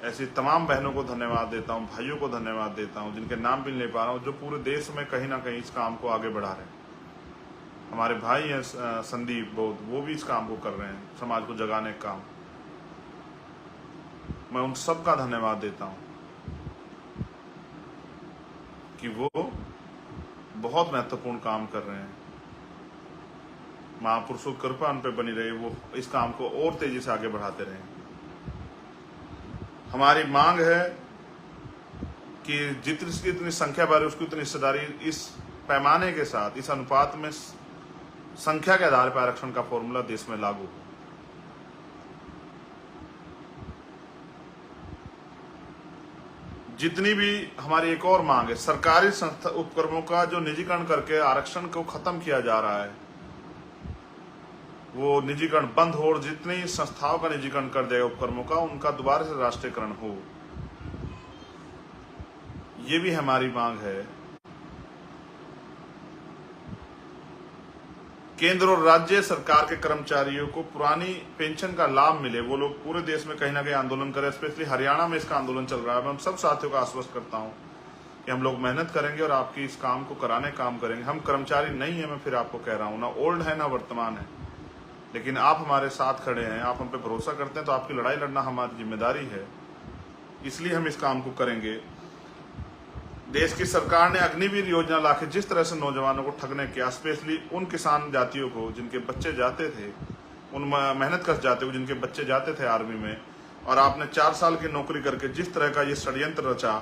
ऐसी तमाम बहनों को धन्यवाद देता हूं, भाइयों को धन्यवाद देता हूं, जिनके नाम भी नहीं ले पा रहा हूं, जो पूरे देश में कहीं ना कहीं इस काम को आगे बढ़ा रहे हैं। हमारे भाई हैं संदीप बौद्ध, वो भी इस काम को कर रहे हैं, समाज को जगाने का काम। मैं उन सब का धन्यवाद देता हूं कि वो बहुत महत्वपूर्ण काम कर रहे हैं। महापुरुषों की कृपा उन पे बनी रहे, वो इस काम को और तेजी से आगे बढ़ाते रहे। हमारी मांग है कि जितनी संख्या बढ़े उसकी उतनी हिस्सेदारी, इस पैमाने के साथ, इस अनुपात में संख्या के आधार पर आरक्षण का फॉर्मूला देश में लागू हो। जितनी भी हमारी एक और मांग है, सरकारी संस्था उपक्रमों का जो निजीकरण करके आरक्षण को खत्म किया जा रहा है, वो निजीकरण बंद हो और जितनी संस्थाओं का निजीकरण कर देगा उपक्रमों का, उनका दोबारा से राष्ट्रीयकरण हो। ये भी हमारी मांग है। केंद्र और राज्य सरकार के कर्मचारियों को पुरानी पेंशन का लाभ मिले, वो लोग पूरे देश में कहीं ना कहीं आंदोलन करें। स्पेशली हरियाणा में इसका आंदोलन चल रहा है। मैं सब साथियों को आश्वस्त करता हूं कि हम लोग मेहनत करेंगे और आपकी इस काम को कराने काम करेंगे। हम कर्मचारी नहीं है, मैं फिर आपको कह रहा हूं, ना ओल्ड है ना वर्तमान है, लेकिन आप हमारे साथ खड़े हैं, आप हम पे भरोसा करते हैं, तो आपकी लड़ाई लड़ना हमारी जिम्मेदारी है। इसलिए हम इस काम को करेंगे। देश की सरकार ने अग्निवीर योजना लाके जिस तरह से नौजवानों को ठगने किया, स्पेशली उन किसान जातियों को जिनके बच्चे जाते थे, उन मेहनत कश जातियों को जिनके बच्चे जाते थे आर्मी में, और आपने 4 साल की नौकरी करके जिस तरह का ये षड्यंत्र रचा,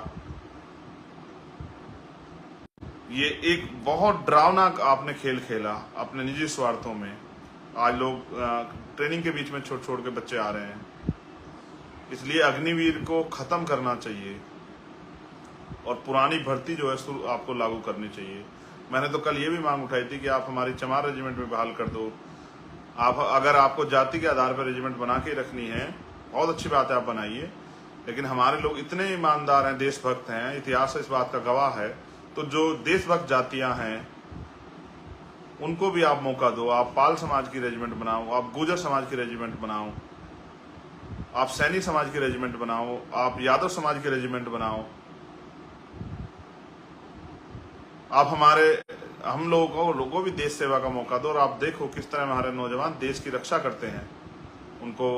ये एक बहुत डरावना आपने खेल खेला अपने निजी स्वार्थों में। आज लोग ट्रेनिंग के बीच में छोड़ के बच्चे आ रहे हैं। इसलिए अग्निवीर को खत्म करना चाहिए और पुरानी भर्ती जो है आपको लागू करनी चाहिए। मैंने तो कल ये भी मांग उठाई थी कि आप हमारी चमार रेजिमेंट में बहाल कर दो। आप अगर आपको जाति के आधार पर रेजिमेंट बना के रखनी है, बहुत अच्छी बात है, आप बनाइए, लेकिन हमारे लोग इतने ईमानदार हैं, देशभक्त हैं, इतिहास इस बात का गवाह है। तो जो देशभक्त जातियां हैं उनको भी आप मौका दो। आप पाल समाज की रेजिमेंट बनाओ, आप गुर्जर समाज की रेजिमेंट बनाओ, आप सैनी समाज की रेजिमेंट बनाओ, आप यादव समाज की रेजिमेंट बनाओ। आप हम लोगों को भी देश सेवा का मौका दो और आप देखो किस तरह हमारे नौजवान देश की रक्षा करते हैं, उनको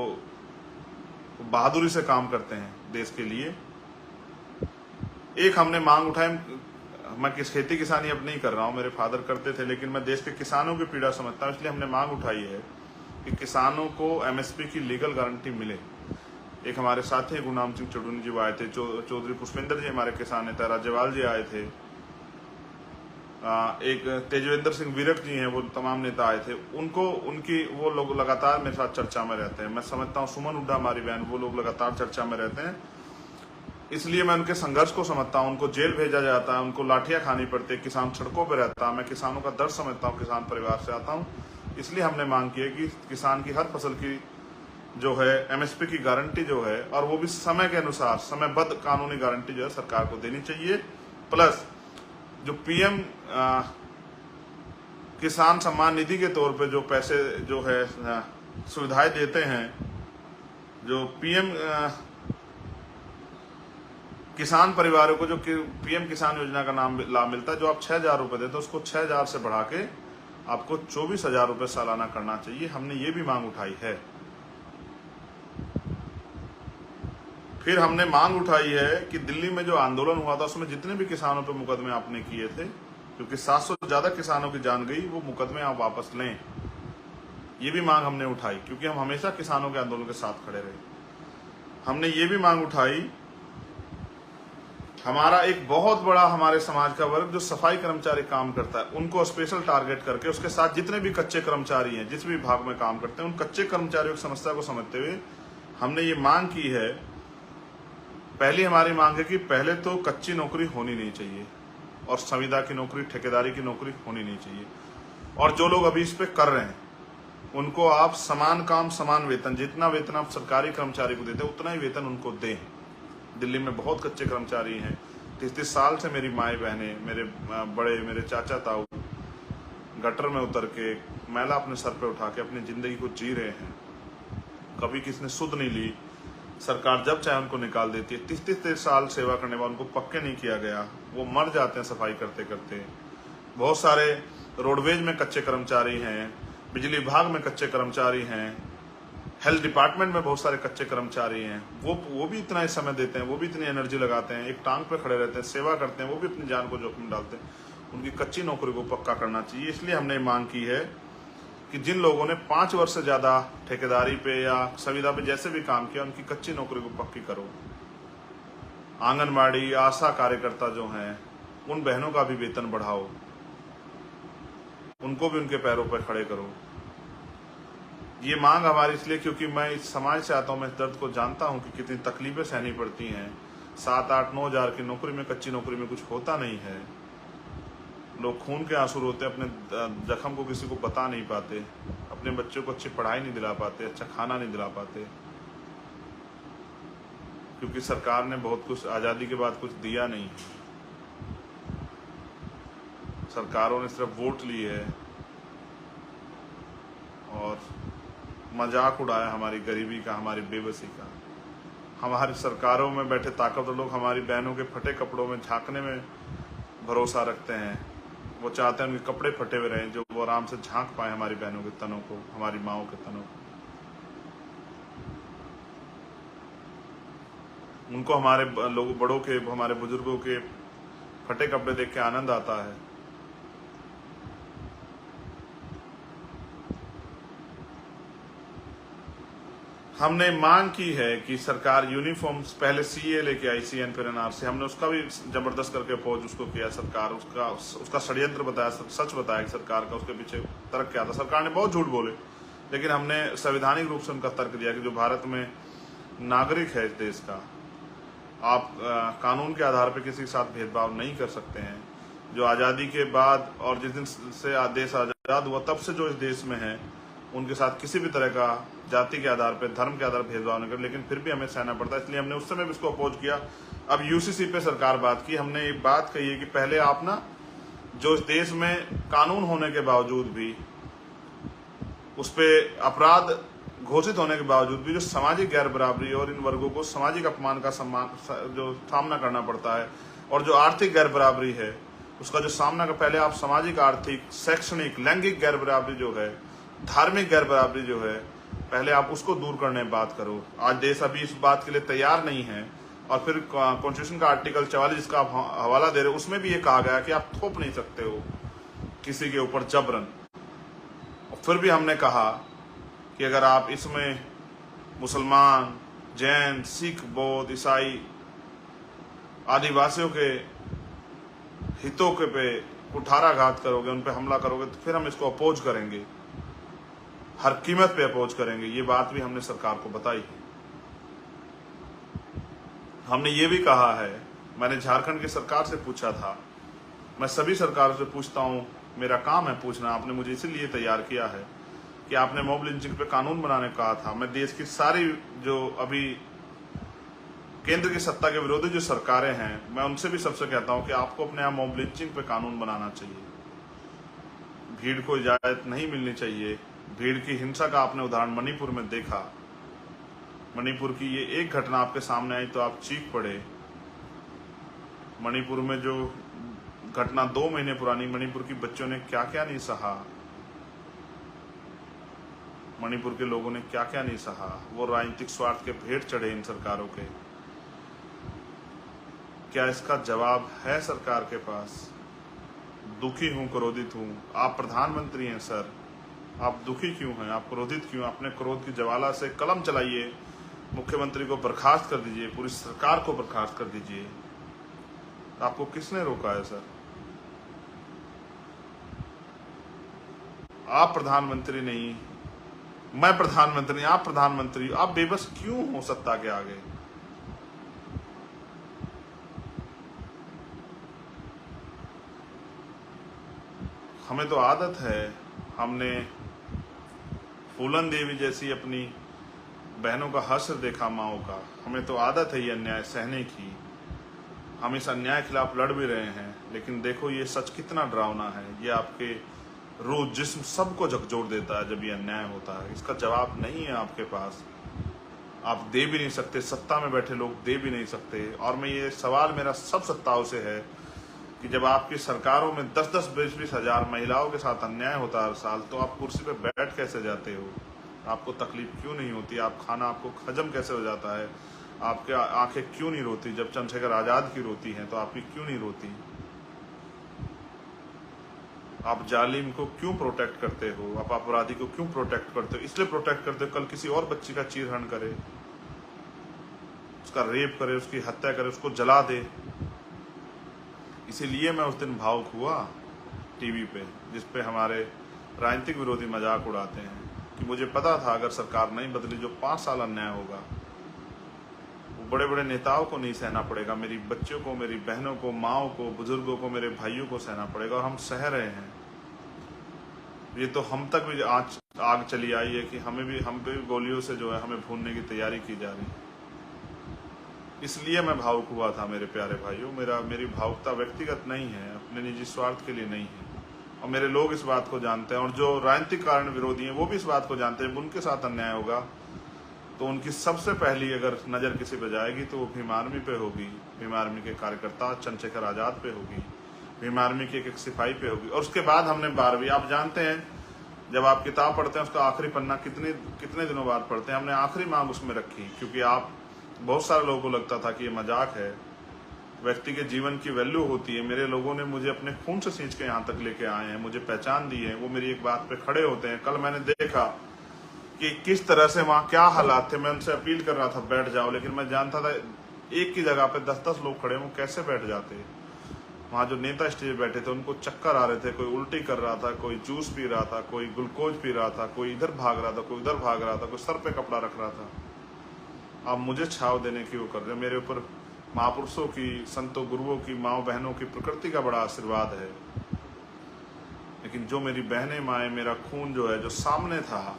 बहादुरी से काम करते हैं देश के लिए। एक हमने मांग उठाई, मैं खेती किसानी अब नहीं कर रहा हूं, मेरे फादर करते थे, लेकिन मैं देश के किसानों की पीड़ा समझता हूं, इसलिए हमने मांग उठाई है कि किसानों को एमएसपी की लीगल गारंटी मिले। एक हमारे साथी गुरनाम सिंह चौधरी जी आए थे, चौधरी पुष्पेंद्र जी हमारे किसान नेता, राज्यपाल जी आए थे, एक तेजवेंद्र सिंह विरक जी हैं, वो तमाम नेता आए थे। वो लोग लगातार मेरे साथ चर्चा में रहते हैं। मैं समझता हूँ सुमन हुड्डा हमारी बहन, वो लोग लगातार चर्चा में रहते हैं, इसलिए मैं उनके संघर्ष को समझता हूँ। उनको जेल भेजा जाता है, उनको लाठियां खानी पड़ती है, किसान सड़कों पर रहता है। मैं किसानों का दर्द समझता हूँ, किसान परिवार से आता हूँ, इसलिए हमने मांग की है कि किसान की हर फसल की जो है एमएसपी की गारंटी जो है, और वो भी समय के अनुसार समयबद्ध कानूनी गारंटी जो है सरकार को देनी चाहिए। प्लस जो पीएम किसान सम्मान निधि के तौर पे जो पैसे जो है सुविधाएं देते हैं, जो पीएम किसान परिवारों को जो पीएम किसान योजना का नाम लाभ मिलता है, जो आप 6,000 रुपए देते हैं, उसको 6,000 से बढ़ा के आपको 24,000 रुपए सालाना करना चाहिए। हमने ये भी मांग उठाई है। फिर हमने मांग उठाई है कि दिल्ली में जो आंदोलन हुआ था उसमें जितने भी किसानों पे मुकदमे आपने किए थे, क्योंकि 700 से ज्यादा किसानों की जान गई, वो मुकदमे आप वापस लें। ये भी मांग हमने उठाई, क्योंकि हम हमेशा किसानों के आंदोलन के साथ खड़े रहे। हमने ये भी मांग उठाई, हमारा एक बहुत बड़ा हमारे समाज का वर्ग जो सफाई कर्मचारी काम करता है, उनको स्पेशल टारगेट करके उसके साथ जितने भी कच्चे कर्मचारी हैं, जिस भी विभाग में काम करते हैं, उन कच्चे कर्मचारियों की समस्या को समझते हुए हमने ये मांग की है। पहली हमारी मांग है कि पहले तो कच्ची नौकरी होनी नहीं चाहिए और संविदा की नौकरी, ठेकेदारी की नौकरी होनी नहीं चाहिए। और जो लोग अभी इस पे कर रहे हैं उनको आप समान काम समान वेतन, जितना वेतन आप सरकारी कर्मचारी को देते हैं उतना ही वेतन उनको दें। दिल्ली में बहुत कच्चे कर्मचारी हैं। 30 साल से मेरी माएँ बहनें, मेरे चाचा ताऊ गटर में उतर के मैला अपने सर पे उठा के अपनी जिंदगी को जी रहे हैं। कभी किसी ने सुध नहीं ली, सरकार जब चाहे उनको निकाल देती है। 30 साल सेवा करने वालों को पक्के नहीं किया गया, वो मर जाते हैं सफाई करते करते। बहुत सारे रोडवेज में कच्चे कर्मचारी हैं, बिजली विभाग में कच्चे कर्मचारी हैं, हेल्थ डिपार्टमेंट में बहुत सारे कच्चे कर्मचारी हैं। वो भी इतना ही समय देते हैं, वो भी इतनी एनर्जी लगाते हैं, एक टांग पे खड़े रहते हैं, सेवा करते हैं, वो भी अपनी जान को जोखिम डालते हैं। उनकी कच्ची नौकरी को पक्का करना चाहिए। इसलिए हमने मांग की है कि जिन लोगों ने 5 वर्ष से ज्यादा ठेकेदारी पे या संविदा पे जैसे भी काम किया, उनकी कच्ची नौकरी को पक्की करो। आंगनबाड़ी, आशा कार्यकर्ता जो हैं, उन बहनों का भी वेतन बढ़ाओ, उनको भी उनके पैरों पर खड़े करो। ये मांग हमारी इसलिए क्योंकि मैं इस समाज से आता हूँ, मैं इस दर्द को जानता हूँ कि कितनी तकलीफें सहनी पड़ती हैं। 7, 8, 9 हजार की नौकरी में, कच्ची नौकरी में कुछ होता नहीं है। लोग खून के आंसू रोते, अपने जख्म को किसी को बता नहीं पाते, अपने बच्चों को अच्छी पढ़ाई नहीं दिला पाते, अच्छा खाना नहीं दिला पाते, क्योंकि सरकार ने बहुत कुछ आजादी के बाद कुछ दिया नहीं। सरकारों ने सिर्फ वोट लिए है और मजाक उड़ाया हमारी गरीबी का, हमारी बेबसी का। हमारी सरकारों में बैठे ताकतवर लोग हमारी बहनों के फटे कपड़ों में झांकने में भरोसा रखते हैं। वो चाहते हैं उनके कपड़े फटे हुए रहें, जो वो आराम से झांक पाए हमारी बहनों के तनों को, हमारी माओं के तनों को। उनको हमारे लोग, बड़ों के, हमारे बुजुर्गों के फटे कपड़े देख के आनंद आता है। हमने मांग की है कि सरकार यूनिफॉर्म्स, पहले सीए लेके आई, सीएन फिर एनआरसी, हमने उसका भी जबरदस्त करके अपोज उसको किया। सरकार उसका षड्यंत्र बताया, सच बताया कि सरकार का उसके पीछे तर्क क्या था। सरकार ने बहुत झूठ बोले, लेकिन हमने संवैधानिक रूप से उनका तर्क दिया कि जो भारत में नागरिक है इस देश का, आप कानून के आधार पर किसी के साथ भेदभाव नहीं कर सकते हैं। जो आज़ादी के बाद और जिस दिन से देश आज़ाद हुआ तब से जो इस देश में है, उनके साथ किसी भी तरह का जाति के आधार पर, धर्म के आधार पर भेदभाव नहीं कर, लेकिन फिर भी हमें सहना पड़ता है। इसलिए हमने उस समय भी इसको अपोज किया। अब यूसीसी पे सरकार बात की, हमने एक बात कही है कि पहले आप ना, जो इस देश में कानून होने के बावजूद भी, उस पर अपराध घोषित होने के बावजूद भी जो सामाजिक गैर बराबरी और इन वर्गों को सामाजिक अपमान का जो सामना करना पड़ता है, और जो आर्थिक गैर बराबरी है उसका जो सामना का, पहले आप सामाजिक, आर्थिक, शैक्षणिक, लैंगिक गैर बराबरी जो है, धार्मिक गैर बराबरी जो है, पहले आप उसको दूर करने की बात करो। आज देश अभी इस बात के लिए तैयार नहीं है। और फिर कॉन्स्टिट्यूशन का आर्टिकल 44 जिसका आप हवाला दे रहे हो, उसमें भी ये कहा गया कि आप थोप नहीं सकते हो किसी के ऊपर जबरन। और फिर भी हमने कहा कि अगर आप इसमें मुसलमान, जैन, सिख, बौद्ध, ईसाई, आदिवासियों के हितों के पे कुठाराघात करोगे, उन पे हमला करोगे, तो फिर हम इसको अपोज करेंगे, हर कीमत पे अपोज करेंगे। ये बात भी हमने सरकार को बताई है। हमने ये भी कहा है, मैंने झारखंड की सरकार से पूछा था, मैं सभी सरकारों से पूछता हूँ, मेरा काम है पूछना, आपने मुझे इसीलिए तैयार किया है कि आपने मॉब लिंचिंग पे कानून बनाने को कहा था। मैं देश की सारी जो अभी केंद्र की सत्ता के विरोधी जो सरकारें हैं, मैं उनसे भी सबसे कहता हूं कि आपको अपने यहाँ मॉब लिंचिंग पे कानून बनाना चाहिए। भीड़ को इजाजत नहीं मिलनी चाहिए। भीड़ की हिंसा का आपने उदाहरण मणिपुर में देखा। मणिपुर की ये एक घटना आपके सामने आई तो आप चीख पड़े। मणिपुर में जो घटना 2 महीने पुरानी, मणिपुर की बच्चों ने क्या क्या नहीं सहा, मणिपुर के लोगों ने क्या क्या नहीं सहा। वो राजनीतिक स्वार्थ के भेंट चढ़े इन सरकारों के। क्या इसका जवाब है सरकार के पास? दुखी हूं, क्रोधित हूं। आप प्रधानमंत्री हैं सर, आप दुखी क्यों हैं? आप क्रोधित क्यों? अपने क्रोध की ज्वाला से कलम चलाइए, मुख्यमंत्री को बर्खास्त कर दीजिए, पूरी सरकार को बर्खास्त कर दीजिए। आपको किसने रोका है सर? आप प्रधानमंत्री नहीं, मैं प्रधानमंत्री, आप प्रधानमंत्री, आप बेबस क्यों हो सत्ता के आगे? हमें तो आदत है, हमने फूलन देवी जैसी अपनी बहनों का हश्र देखा माओ का। हमें तो आदत है ये अन्याय सहने की। हम इस अन्याय के खिलाफ लड़ भी रहे हैं, लेकिन देखो ये सच कितना डरावना है। ये आपके रूह जिस्म सबको झकझोर देता है जब ये अन्याय होता है। इसका जवाब नहीं है आपके पास, आप दे भी नहीं सकते, सत्ता में बैठे लोग दे भी नहीं सकते। और मैं ये सवाल मेरा सब सत्ताओं से है कि जब आपकी सरकारों में 10-10, 20-20 हजार महिलाओं के साथ अन्याय होता है हर साल, तो आप कुर्सी पे बैठ कैसे जाते हो? आपको तकलीफ क्यों नहीं होती? आप खाना आपको हजम कैसे हो जाता है? आपके आंखें क्यों नहीं रोती? जब चंद्रशेखर आजाद की रोती हैं तो आपकी क्यों नहीं रोती? आप जालिम को क्यों प्रोटेक्ट करते हो? आप अपराधी को क्यों प्रोटेक्ट करते हो? इसलिए प्रोटेक्ट करते हो कल किसी और बच्ची का चीरहरण करे, उसका रेप करे, उसकी हत्या करे, उसको जला दे। इसीलिए मैं उस दिन भावुक हुआ टीवी पे, जिसपे हमारे राजनीतिक विरोधी मजाक उड़ाते हैं, कि मुझे पता था अगर सरकार नहीं बदली जो 5 साल अन्याय होगा वो बड़े बड़े नेताओं को नहीं सहना पड़ेगा, मेरी बच्चों को, मेरी बहनों को, माओ को, बुजुर्गों को, मेरे भाइयों को सहना पड़ेगा। और हम सह रहे हैं। ये तो हम तक भी आग चली आई है कि हम पे भी गोलियों से जो है हमें भूनने की तैयारी की जा रही है। इसलिए मैं भावुक हुआ था मेरे प्यारे भाइयों। मेरी भावुकता व्यक्तिगत नहीं है, अपने निजी स्वार्थ के लिए नहीं है। और मेरे लोग इस बात को जानते हैं, और जो राजनीतिक कारण विरोधी हैं वो भी इस बात को जानते हैं। उनके साथ अन्याय होगा तो उनकी सबसे पहली अगर नज़र किसी पे जाएगी तो वो भीम आर्मी पे होगी, भीम आर्मी के कार्यकर्ता चंद्रशेखर आजाद पे होगी, भीम आर्मी के एक सिपाही पे होगी। और उसके बाद हमने 12वीं, आप जानते हैं जब आप किताब पढ़ते हैं उसका आखिरी पन्ना कितने दिनों बाद पढ़ते हैं, हमने आखिरी मांग उसमें रखी, क्योंकि आप बहुत सारे लोगों को लगता था कि ये मजाक है, व्यक्ति के जीवन की वैल्यू होती है। मेरे लोगों ने मुझे अपने खून से सींच के यहाँ तक लेके आए हैं, मुझे पहचान दी है, वो मेरी एक बात पे खड़े होते हैं। कल मैंने देखा कि किस तरह से वहाँ क्या हालात थे। मैं उनसे अपील कर रहा था बैठ जाओ, लेकिन मैं जानता था एक की जगह पे 10-10 लोग खड़े हों, कैसे बैठ जाते। वहाँ जो नेता स्टेज बैठे थे उनको चक्कर आ रहे थे, कोई उल्टी कर रहा था, कोई जूस पी रहा था, कोई ग्लूकोज पी रहा था, कोई इधर भाग रहा था, कोई उधर भाग रहा था, कोई सर पे कपड़ा रख रहा था। आप मुझे छाव देने की वो कर रहे हो। मेरे ऊपर महापुरुषों की, संतों, गुरुओं की, माओ बहनों की, प्रकृति का बड़ा आशीर्वाद है। लेकिन जो मेरी बहनें माएँ, मेरा खून जो है, जो सामने था,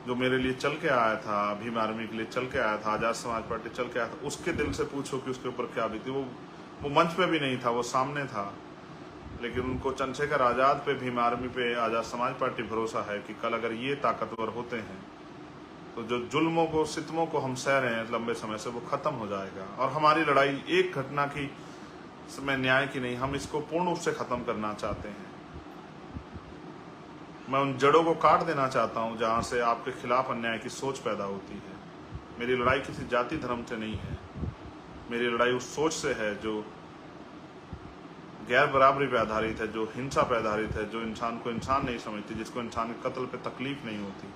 जो मेरे लिए चल के आया था, भीम आर्मी के लिए चल के आया था, आज़ाद समाज पार्टी चल के आया था, उसके दिल से पूछो कि उसके ऊपर क्या बीती। वो मंच पे भी नहीं था, वो सामने था, लेकिन उनको चंद्रशेखर आज़ाद पे, भीम आर्मी पे, आज़ाद समाज पार्टी भरोसा है कि कल अगर ये ताकतवर होते हैं तो जो जुल्मों को, सितमों को हम सह रहे हैं लंबे समय से, वो खत्म हो जाएगा। और हमारी लड़ाई एक घटना की में न्याय की नहीं, हम इसको पूर्ण रूप से खत्म करना चाहते हैं। मैं उन जड़ों को काट देना चाहता हूं जहां से आपके खिलाफ अन्याय की सोच पैदा होती है। मेरी लड़ाई किसी जाति धर्म से नहीं है, मेरी लड़ाई उस सोच से है जो गैर बराबरी पे आधारित है, जो हिंसा पे आधारित है, जो इंसान को इंसान नहीं समझती, जिसको इंसान के कत्ल पे तकलीफ नहीं होती।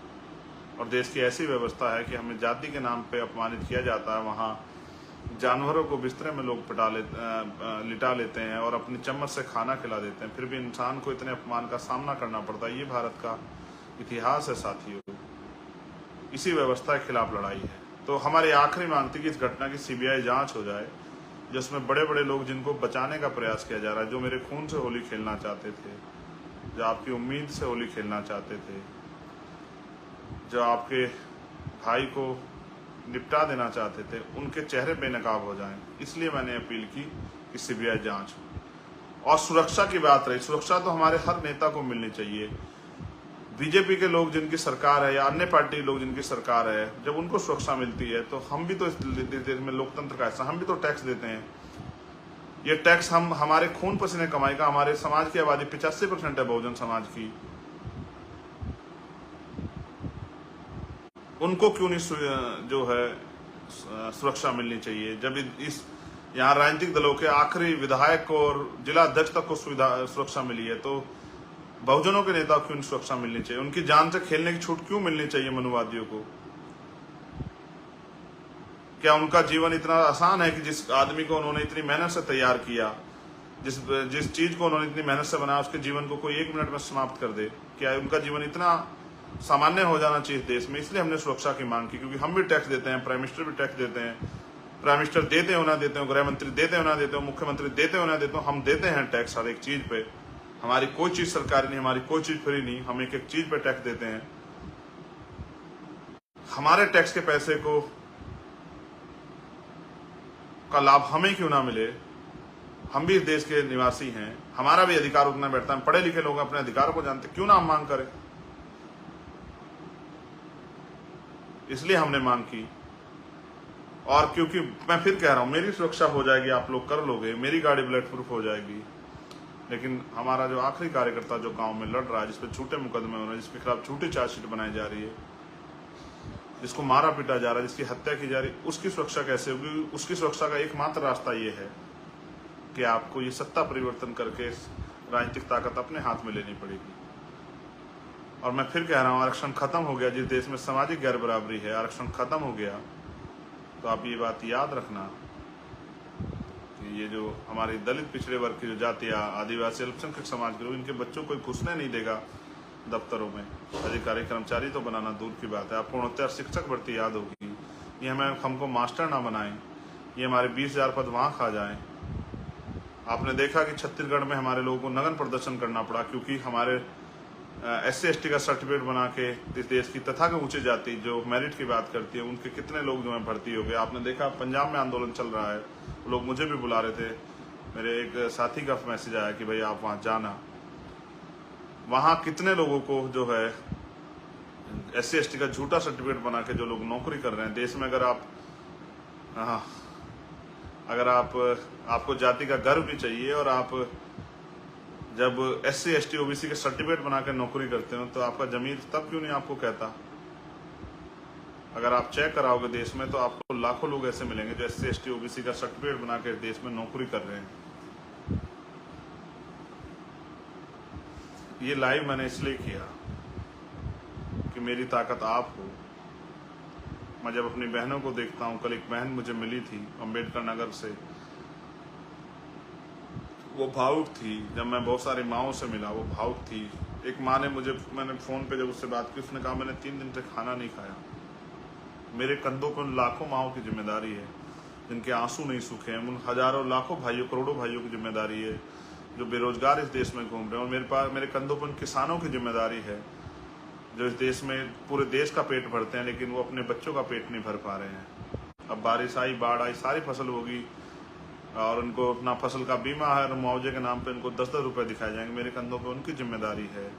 और देश की ऐसी व्यवस्था है कि हमें जाति के नाम पे अपमानित किया जाता है, वहाँ जानवरों को बिस्तरे में लोग लिटा लेते हैं और अपनी चम्मच से खाना खिला देते हैं, फिर भी इंसान को इतने अपमान का सामना करना पड़ता है। ये भारत का इतिहास है साथियों, इसी व्यवस्था के खिलाफ लड़ाई है। तो हमारी आखिरी मांग थी कि इस घटना की सीबीआई जांच हो जाए, जिसमें बड़े बड़े लोग जिनको बचाने का प्रयास किया जा रहा है, जो मेरे खून से होली खेलना चाहते थे, जो आपकी उम्मीद से होली खेलना चाहते थे, जो आपके भाई को निपटा देना चाहते थे, उनके चेहरे बेनकाब हो जाएं। इसलिए मैंने अपील की कि सीबीआई जांच हो। और सुरक्षा की बात रही, सुरक्षा तो हमारे हर नेता को मिलनी चाहिए। बीजेपी के लोग जिनकी सरकार है या अन्य पार्टी लोग जिनकी सरकार है, जब उनको सुरक्षा मिलती है तो हम भी तो इस देश में लोकतंत्र का हिस्सा, हम भी तो टैक्स देते हैं। ये टैक्स हम हमारे खून पसीने कमाई का, हमारे समाज की आबादी 85% है बहुजन समाज की, उनको क्यों नहीं जो है सुरक्षा मिलनी चाहिए। जब इस यहाँ राजनीतिक दलों के आखिरी विधायक और जिला अध्यक्ष तक को सुरक्षा मिली है, तो बहुजनों के नेता क्यों सुरक्षा मिलनी चाहिए? उनकी जान से खेलने की छूट क्यों मिलनी चाहिए मनुवादियों को? क्या उनका जीवन इतना आसान है कि जिस आदमी को उन्होंने इतनी मेहनत से तैयार किया, जिस चीज को उन्होंने इतनी मेहनत से बनाया, उसके जीवन को कोई 1 मिनट में समाप्त कर दे? क्या उनका जीवन इतना सामान्य हो जाना चाहिए देश में? इसलिए हमने सुरक्षा की मांग की, क्योंकि हम भी टैक्स देते हैं, प्राइम मिनिस्टर भी टैक्स देते हैं, प्राइम मिनिस्टर देते हो ना देते हो, गृह मंत्री देते हो ना देते हो, मुख्यमंत्री देते हो ना देते हो, हम देते हैं टैक्स हर एक चीज पे। हमारी कोई चीज सरकारी नहीं, हमारी कोई चीज फ्री नहीं, हम एक एक चीज पे टैक्स देते हैं। हमारे टैक्स के पैसे का लाभ हमें क्यों ना मिले? हम भी इस देश के निवासी हैं, हमारा भी अधिकार उतना बैठता है। पढ़े लिखे लोग अपने अधिकारों को जानते, क्यों ना हम मांग करें? इसलिए हमने मांग की। और क्योंकि मैं फिर कह रहा हूं, मेरी सुरक्षा हो जाएगी, आप लोग कर लोगे, मेरी गाड़ी बुलेट प्रूफ हो जाएगी, लेकिन हमारा जो आखिरी कार्यकर्ता जो गांव में लड़ रहा है, जिसपे झूठे मुकदमे हो रहे हैं, जिसके खिलाफ झूठी चार्जशीट बनाई जा रही है, जिसको मारा पीटा जा रहा है, जिसकी हत्या की जा रही है, उसकी सुरक्षा कैसे होगी? उसकी सुरक्षा का एकमात्र रास्ता ये है कि आपको ये सत्ता परिवर्तन करके राजनीतिक ताकत अपने हाथ में लेनी पड़ेगी। और मैं फिर कह रहा हूँ, आरक्षण खत्म हो गया। जिस देश में सामाजिक गैर बराबरी है, आरक्षण खत्म हो गया। तो आप ये बात याद रखना कि ये जो हमारी दलित पिछड़े वर्ग की जो जातियाँ, आदिवासी, अल्पसंख्यक समाज के लोग, इनके बच्चों को घुसने नहीं देगा दफ्तरों में। अधिकारी कर्मचारी तो बनाना दूर की बात है, आपको 69 शिक्षक भर्ती याद होगी। ये हमको मास्टर ना बनाएं, ये हमारे 20,000 पद वहाँ खा जाएं। आपने देखा कि छत्तीसगढ़ में हमारे लोगों को नग्न प्रदर्शन करना पड़ा, क्योंकि हमारे SC/ST का सर्टिफिकेट बना के इस देश की तथा के ऊंची जाति जो मेरिट की बात करती है, उनके कितने लोग जो है भर्ती हो गए। आपने देखा पंजाब में आंदोलन चल रहा है, लोग मुझे भी बुला रहे थे, मेरे एक साथी का मैसेज आया कि भाई आप वहाँ जाना। वहाँ कितने लोगों को जो है SC/ST का झूठा सर्टिफिकेट बना के जो लोग नौकरी कर रहे हैं देश में। अगर आपको जाति का गर्व भी चाहिए, और आप जब SC/ST OBC के सर्टिफिकेट बना के नौकरी करते हो, तो आपका जमीर तब क्यों नहीं आपको कहता? अगर आप चेक कराओगे देश में, तो आपको लाखों लोग ऐसे मिलेंगे जो SC/ST OBC का सर्टिफिकेट बना के देश में नौकरी कर रहे हैं। ये लाइव मैंने इसलिए किया कि मेरी ताकत आप हो। मैं जब अपनी बहनों को देखता हूँ, कल एक बहन मुझे मिली थी अम्बेडकर नगर से, वो भावुक थी। जब मैं बहुत सारी माओं से मिला, वो भावुक थी। एक माँ ने मैंने फ़ोन पे जब उससे बात की, उसने कहा मैंने 3 दिन से खाना नहीं खाया। मेरे कंधों पर उन लाखों माओं की जिम्मेदारी है जिनके आंसू नहीं सूखे हैं, उन हजारों लाखों भाइयों, करोड़ों भाइयों की जिम्मेदारी है जो बेरोजगार इस देश में घूम रहे हैं, और मेरे कंधों पर किसानों की जिम्मेदारी है जो इस देश में पूरे देश का पेट भरते हैं, लेकिन वो अपने बच्चों का पेट नहीं भर पा रहे हैं। अब बारिश आई, बाढ़ आई, सारी फसल होगी और उनको अपना फसल का बीमा है और मुआवजे के नाम पे उनको 10-10 रुपए दिखाए जाएंगे। मेरे कंधों पे उनकी जिम्मेदारी है,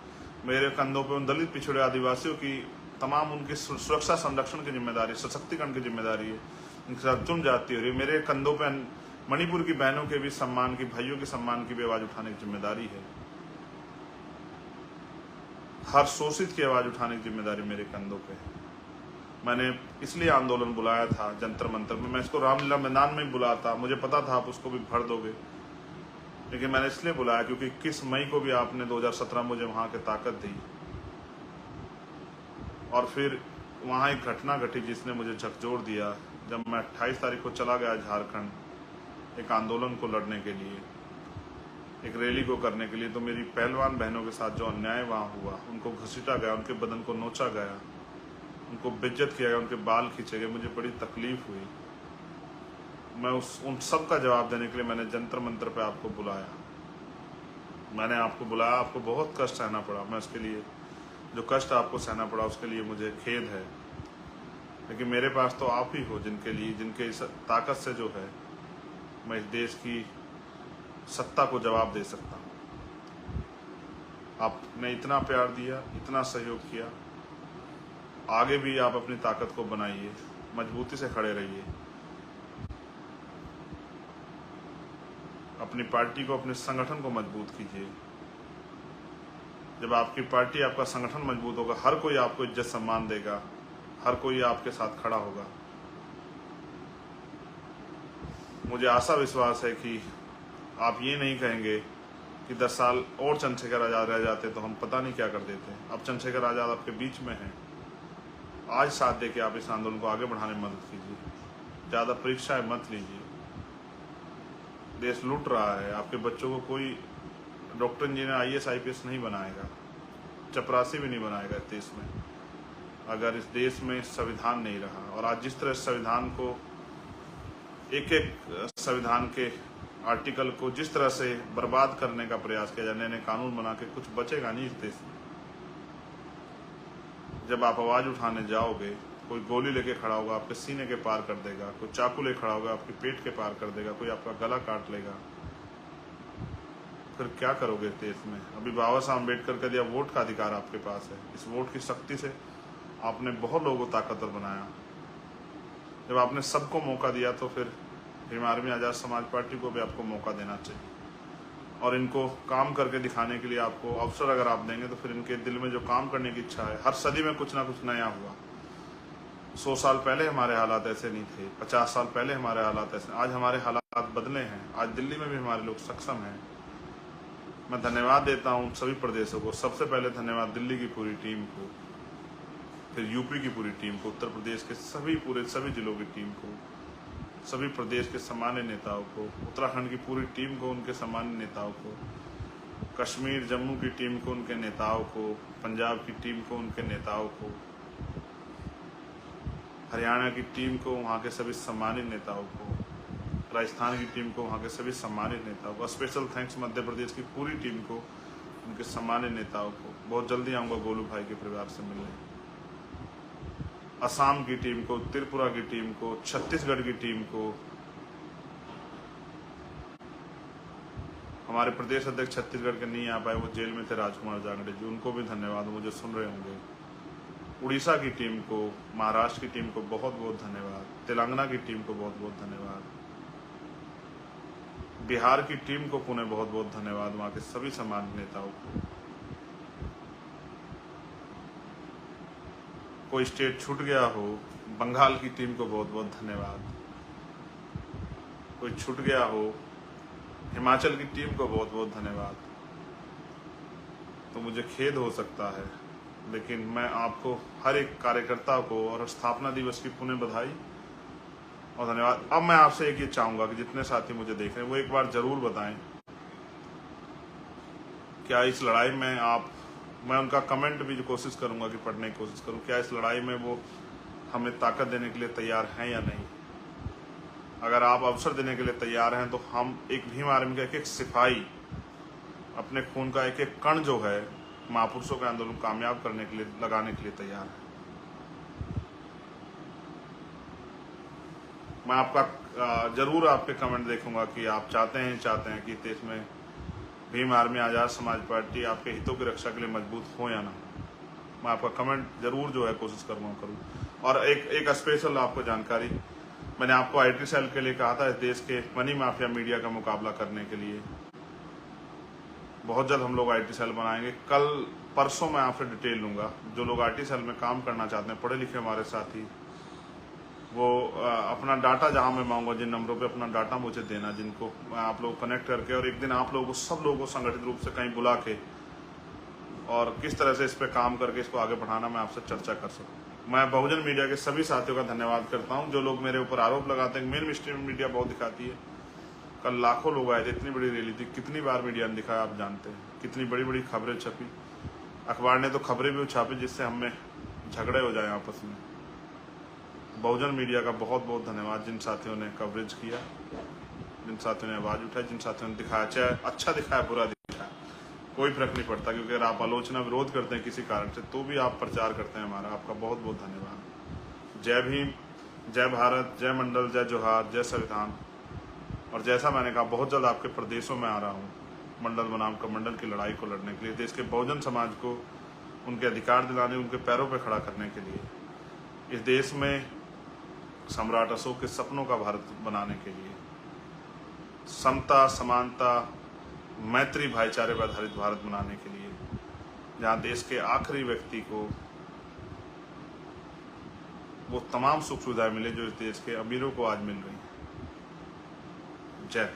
मेरे कंधों पे उन दलित पिछड़े आदिवासियों की तमाम उनकी सुरक्षा संरक्षण की जिम्मेदारी, सशक्तिकरण की जिम्मेदारी है। उनके साथ जुर्म जाती हो रही है। मेरे कंधों पे मणिपुर की बहनों के भी सम्मान की, भाइयों के सम्मान की भी आवाज उठाने की जिम्मेदारी है। हर शोषित की आवाज उठाने की जिम्मेदारी मेरे कंधों पे है। मैंने इसलिए आंदोलन बुलाया था जंतर मंतर में, मैं इसको रामलीला मैदान में ही बुलाता, मुझे पता था आप उसको भी भर दोगे, लेकिन मैंने इसलिए बुलाया क्योंकि 21 मई को भी आपने 2017 मुझे वहां की ताकत दी, और फिर वहां एक घटना घटी जिसने मुझे झकझोर दिया। जब मैं 28 तारीख को चला गया झारखंड एक आंदोलन को लड़ने के लिए, एक रैली को करने के लिए, तो मेरी पहलवान बहनों के साथ जो अन्याय वहाँ हुआ, उनको घसीटा गया, उनके बदन को नोचा गया, उनको बेइज्जत किया गया, उनके बाल खींचे गए, मुझे बड़ी तकलीफ हुई। मैं उन सब का जवाब देने के लिए मैंने जंतर मंतर पे आपको बुलाया। मैंने आपको बुलाया, आपको बहुत कष्ट सहना पड़ा। मैं उसके लिए, जो कष्ट आपको सहना पड़ा उसके लिए मुझे खेद है, लेकिन मेरे पास तो आप ही हो जिनके लिए, जिनके इस ताकत से जो है मैं इस देश की सत्ता को जवाब दे सकता हूँ। आपने इतना प्यार दिया, इतना सहयोग किया, आगे भी आप अपनी ताकत को बनाइए, मजबूती से खड़े रहिए, अपनी पार्टी को, अपने संगठन को मजबूत कीजिए। जब आपकी पार्टी, आपका संगठन मजबूत होगा, हर कोई आपको इज्जत सम्मान देगा, हर कोई आपके साथ खड़ा होगा। मुझे आशा विश्वास है कि आप ये नहीं कहेंगे कि 10 साल और चंद्रशेखर आजाद रह जाते तो हम पता नहीं क्या कर देते। अब चंद्रशेखर आजाद आपके बीच में हैं, आज साथ दे के आप इस आंदोलन को आगे बढ़ाने में मदद कीजिए। ज़्यादा परीक्षाएं मत लीजिए, देश लूट रहा है। आपके बच्चों को कोई डॉक्टर, इंजीनियर, IAS IPS नहीं बनाएगा, चपरासी भी नहीं बनाएगा इस देश में, अगर इस देश में संविधान नहीं रहा। और आज जिस तरह संविधान को, एक एक संविधान के आर्टिकल को जिस तरह से बर्बाद करने का प्रयास किया जाए, नए कानून बना के, कुछ बचेगा नहीं इस देश में। जब आप आवाज उठाने जाओगे, कोई गोली लेके खड़ा होगा, आपके सीने के पार कर देगा, कोई चाकू ले खड़ा होगा, आपके पेट के पार कर देगा, कोई आपका गला काट लेगा, फिर क्या करोगे इस देश में? अभी बाबा साहब अम्बेडकर का दिया वोट का अधिकार आपके पास है। इस वोट की शक्ति से आपने बहुत लोगों को ताकतवर बनाया। जब आपने सबको मौका दिया तो फिर भीम आर्मी आज़ाद समाज पार्टी को भी आपको मौका देना चाहिए, और इनको काम करके दिखाने के लिए आपको अवसर अगर आप देंगे तो फिर इनके दिल में जो काम करने की इच्छा है, हर सदी में कुछ ना कुछ नया हुआ। 100 साल पहले हमारे हालात ऐसे नहीं थे, 50 साल पहले हमारे हालात ऐसे, आज हमारे हालात बदले हैं। आज दिल्ली में भी हमारे लोग सक्षम हैं। मैं धन्यवाद देता हूँ सभी प्रदेशों को। सबसे पहले धन्यवाद दिल्ली की पूरी टीम को, फिर यूपी की पूरी टीम को, उत्तर प्रदेश के सभी जिलों की टीम को, सभी प्रदेश के सामान्य नेताओं को, उत्तराखंड की पूरी टीम को, उनके सामान्य नेताओं को, कश्मीर जम्मू की टीम को, उनके नेताओं को, पंजाब की टीम को, उनके नेताओं को, हरियाणा की टीम को, वहाँ के सभी सम्मानित नेताओं को, राजस्थान की टीम को, वहाँ के सभी सम्मानित नेताओं को, स्पेशल थैंक्स मध्य प्रदेश की पूरी टीम को, उनके सम्मानित नेताओं को। बहुत जल्दी आऊँगा गोलू भाई के परिवार से मिलने। असम की टीम को, त्रिपुरा की टीम को, छत्तीसगढ़ की टीम को, हमारे प्रदेश अध्यक्ष छत्तीसगढ़ के नहीं आ पाए, वो जेल में थे, राजकुमार जांगड़े जी, उनको भी धन्यवाद, मुझे सुन रहे होंगे। उड़ीसा की टीम को, महाराष्ट्र की टीम को बहुत बहुत धन्यवाद, तेलंगाना की टीम को बहुत बहुत धन्यवाद, बिहार की टीम को पुनः बहुत बहुत धन्यवाद, वहाँ के सभी सम्मानित नेताओं को। कोई स्टेट छूट गया हो, बंगाल की टीम को बहुत बहुत धन्यवाद, कोई छूट गया हो, हिमाचल की टीम को बहुत बहुत धन्यवाद। तो मुझे खेद हो सकता है, लेकिन मैं आपको, हर एक कार्यकर्ता को, और स्थापना दिवस की पुनः बधाई और धन्यवाद। अब मैं आपसे एक ये चाहूँगा कि जितने साथी मुझे देख रहे हैं वो एक बार जरूर बताएं, क्या इस लड़ाई में आप, मैं उनका कमेंट भी कोशिश करूंगा कि पढ़ने की कोशिश करूं, क्या इस लड़ाई में वो हमें ताकत देने के लिए तैयार हैं या नहीं। अगर आप अवसर देने के लिए तैयार हैं तो हम एक भीम आर्मी का एक सिपाही अपने खून का एक एक कण जो है महापुरुषों के आंदोलन कामयाब करने के लिए लगाने के लिए तैयार है। मैं आपका जरूर आपके कमेंट देखूंगा कि आप चाहते हैं कि देश में भीम आर्मी आज़ाद समाज पार्टी आपके हितों की रक्षा के लिए मजबूत हो या ना। मैं आपका कमेंट जरूर जो है कोशिश करूँ। और एक स्पेशल आपको जानकारी, मैंने आपको IT सेल के लिए कहा था, इस देश के मनी माफिया मीडिया का मुकाबला करने के लिए बहुत जल्द हम लोग IT सेल बनाएंगे। कल परसों मैं आपसे डिटेल लूँगा। जो लोग IT सेल में काम करना चाहते हैं, पढ़े लिखे हमारे साथी, वो अपना डाटा जहां मैं मांगूंगा, जिन नंबरों पे अपना डाटा मुझे देना, जिनको आप लोग कनेक्ट करके, और एक दिन आप लोगों को सब लोगों को संगठित रूप से कहीं बुला के और किस तरह से इस पे काम करके इसको आगे बढ़ाना, मैं आपसे चर्चा कर सकूं। मैं बहुजन मीडिया के सभी साथियों का धन्यवाद करता हूं जो लोग मेरे ऊपर आरोप लगाते हैं। मेन स्ट्रीम मीडिया बहुत दिखाती है। कल लाखों लोग आए थे, इतनी बड़ी रैली थी, कितनी बार मीडिया ने दिखाया आप जानते हैं, कितनी बड़ी बड़ी खबरें छपी, अखबार ने तो खबरें भी छापी जिससे हमें झगड़े हो जाए आपस में। बहुजन मीडिया का बहुत बहुत धन्यवाद, जिन साथियों ने कवरेज किया, जिन साथियों ने आवाज उठाई, जिन साथियों ने दिखाया, चाहे अच्छा दिखाया बुरा दिखाया, कोई फर्क नहीं पड़ता, क्योंकि अगर आप आलोचना विरोध करते हैं किसी कारण से तो भी आप प्रचार करते हैं हमारा। आपका बहुत बहुत धन्यवाद। जय भीम, जय भारत, जय मंडल, जय जोहार, जय संविधान। और जैसा मैंने कहा, बहुत जल्द आपके प्रदेशों में आ रहा हूँ मंडल बनाम कमंडल की लड़ाई को लड़ने के लिए, देश के बहुजन समाज को उनके अधिकार दिलाने, उनके पैरों पर खड़ा करने के लिए, इस देश में सम्राट अशोक के सपनों का भारत बनाने के लिए, समता, समानता, मैत्री, भाईचारे पर आधारित भारत बनाने के लिए, जहां देश के आखिरी व्यक्ति को वो तमाम सुख सुविधाएं मिले जो इस देश के अमीरों को आज मिल रही हैं। जय।